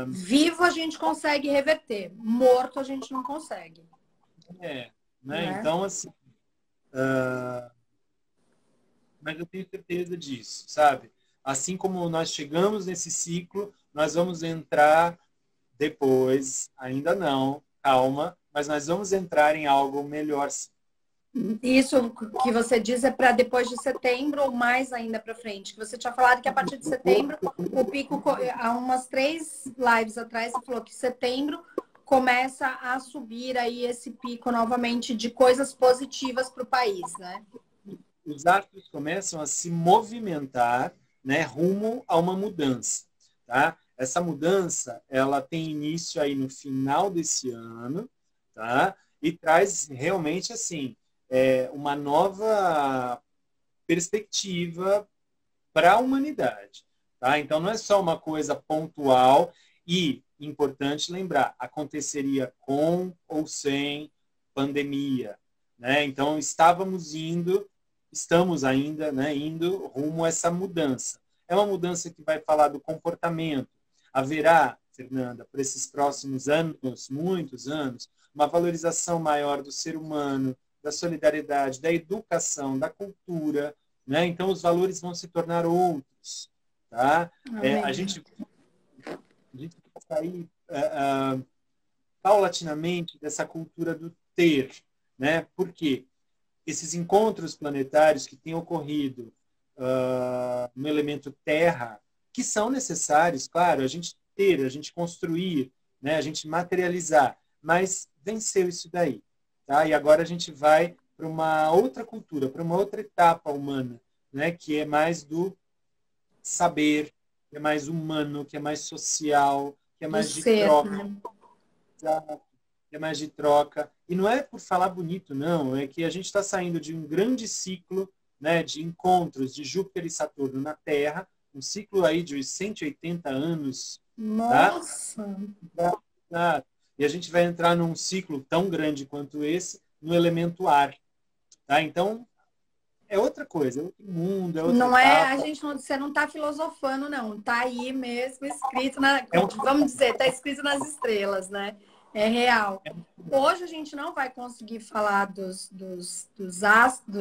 Vivo a gente consegue reverter, morto a gente não consegue. Né? Né? Então, assim, mas eu tenho certeza disso, sabe? Assim como nós chegamos nesse ciclo, nós vamos entrar depois, ainda não, calma, mas nós vamos entrar em algo melhor. Isso que você diz é para depois de setembro ou mais ainda para frente. Que você tinha falado que a partir de setembro o pico, há umas 3 lives atrás, você falou que setembro começa a subir aí esse pico novamente de coisas positivas para o país, né? Os astros começam a se movimentar, né, rumo a uma mudança, tá? Essa mudança, ela tem início aí no final desse ano, tá? E traz realmente assim uma nova perspectiva para a humanidade, tá? Então não é só uma coisa pontual e importante lembrar, aconteceria com ou sem pandemia, né? Então estamos ainda, né, indo rumo a essa mudança. É uma mudança que vai falar do comportamento. Haverá, Fernanda, para esses próximos anos, muitos anos, uma valorização maior do ser humano, da solidariedade, da educação, da cultura, né? Então os valores vão se tornar outros, tá? A gente vai sair paulatinamente dessa cultura do ter, né? Por quê? Esses encontros planetários que têm ocorrido no elemento terra, que são necessários, claro, a gente ter, a gente construir, né? A gente materializar, mas venceu isso daí, tá? E agora a gente vai para uma outra cultura, para uma outra etapa humana, né? Que é mais do saber, que é mais humano, que é mais social, que é Do mais de ser, troca, né? que é mais de troca. E não é por falar bonito, não, é que a gente está saindo de um grande ciclo, né, de encontros de Júpiter e Saturno na Terra, um ciclo aí de 180 anos, tá? Nossa! Tá? E a gente vai entrar num ciclo tão grande quanto esse no elemento ar, tá? Então, é outra coisa, é outro mundo, é outra Não é, a etapa. gente não, você não está filosofando, não. Tá aí mesmo escrito na, É um, vamos dizer, tá escrito nas estrelas, né? É real. Hoje a gente não vai conseguir falar dos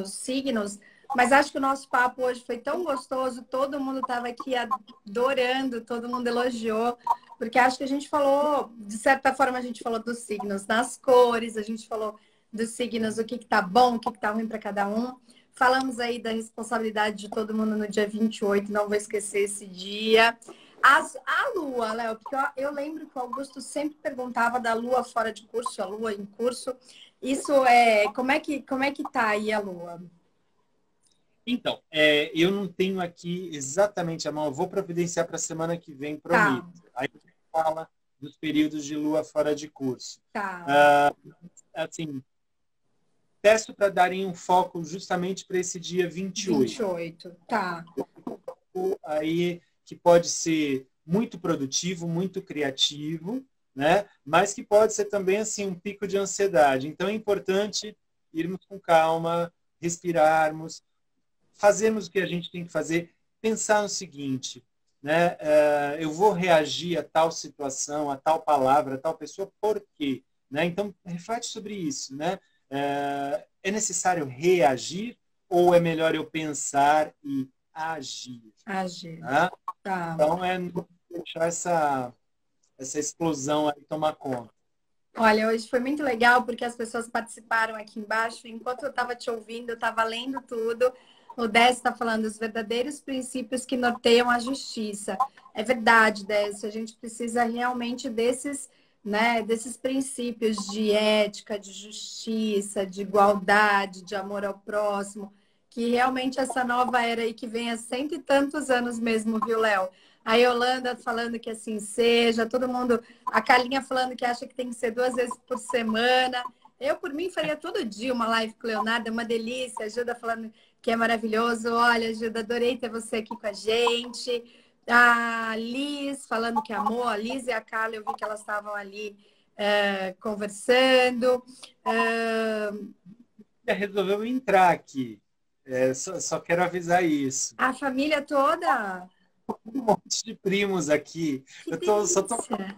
signos, mas acho que o nosso papo hoje foi tão gostoso, todo mundo estava aqui adorando, todo mundo elogiou, porque acho que a gente falou, de certa forma, a gente falou dos signos nas cores, a gente falou dos signos, o que que tá bom, o que que tá ruim para cada um. Falamos aí da responsabilidade de todo mundo no dia 28, não vou esquecer esse dia. A Lua, Léo, porque eu lembro que o Augusto sempre perguntava da Lua fora de curso, a Lua em curso. Isso é. Como é que tá aí a Lua? Então, eu não tenho aqui exatamente a mão, eu vou providenciar para a semana que vem, Tá, prometo. Aí a gente fala dos períodos de lua fora de curso. tá. Assim, peço para darem um foco justamente para esse dia 28. 28, tá. Aí que pode ser muito produtivo, muito criativo, né? Mas que pode ser também assim um pico de ansiedade. Então é importante irmos com calma, respirarmos, fazermos o que a gente tem que fazer, pensar no seguinte, né? Eu vou reagir a tal situação, a tal palavra, a tal pessoa, por quê? Né? Então reflete sobre isso, né? É necessário reagir ou é melhor eu pensar e agir? Agir. Né? Tá. Então, não deixar essa explosão aí tomar conta. Olha, hoje foi muito legal porque as pessoas participaram aqui embaixo. Enquanto eu estava te ouvindo, eu estava lendo tudo. O Décio está falando os verdadeiros princípios que norteiam a justiça. É verdade, Décio. A gente precisa realmente desses, né, desses princípios de ética, de justiça, de igualdade, de amor ao próximo. Que realmente essa nova era aí que vem há cento e tantos anos mesmo, viu, Léo? A Yolanda falando que assim seja, todo mundo, a Carlinha falando que acha que tem que ser 2 vezes por semana. Eu, por mim, faria todo dia uma live com o Leonardo, é uma delícia. A Gilda falando que é maravilhoso. Olha, Gilda, adorei ter você aqui com a gente. A Liz falando que amou. A Liz e a Carla, eu vi que elas estavam ali conversando. Resolveu entrar aqui. Só quero avisar isso. A família toda. Um monte de primos aqui. Que Só tô... delícia.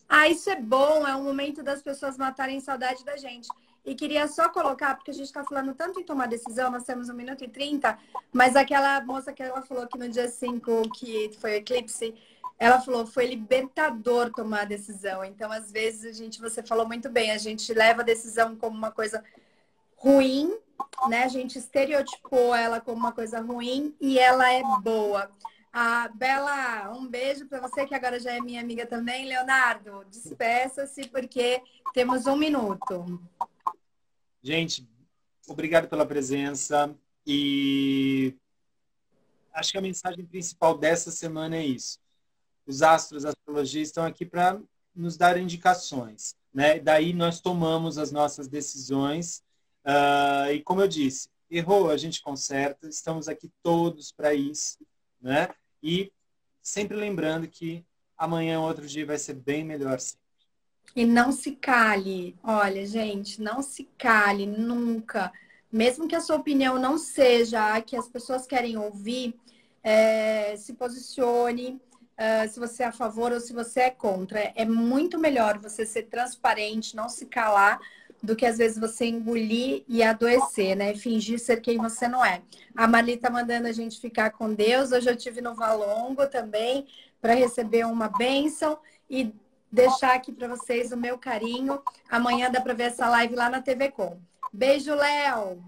Ah, isso é bom, é um momento das pessoas matarem saudade da gente. E queria só colocar, porque a gente está falando tanto em tomar decisão, nós temos 1 minuto e 30, mas aquela moça que ela falou que no dia 5, que foi o eclipse, ela falou, foi libertador tomar a decisão. Então, às vezes, você falou muito bem, a gente leva a decisão como uma coisa ruim, né? A gente estereotipou ela como uma coisa ruim e ela é boa. Ah, Bela, um beijo para você que agora já é minha amiga também. Leonardo, despeça-se porque temos 1 minuto. Gente, obrigado pela presença e acho que a mensagem principal dessa semana é isso. Os astros, a astrologia estão aqui para nos dar indicações, né? Daí nós tomamos as nossas decisões e como eu disse, errou, a gente conserta, estamos aqui todos para isso, né? E sempre lembrando que amanhã, outro dia, vai ser bem melhor sempre. E não se cale. Olha, gente, não se cale nunca. Mesmo que a sua opinião não seja a que as pessoas querem ouvir, se posicione, se você é a favor ou se você é contra. É muito melhor você ser transparente, não se calar, do que às vezes você engolir e adoecer, né? Fingir ser quem você não é. A Marli tá mandando a gente ficar com Deus. Hoje eu tive no Valongo também para receber uma bênção e deixar aqui para vocês o meu carinho. Amanhã dá para ver essa live lá na TV Com. Beijo, Léo!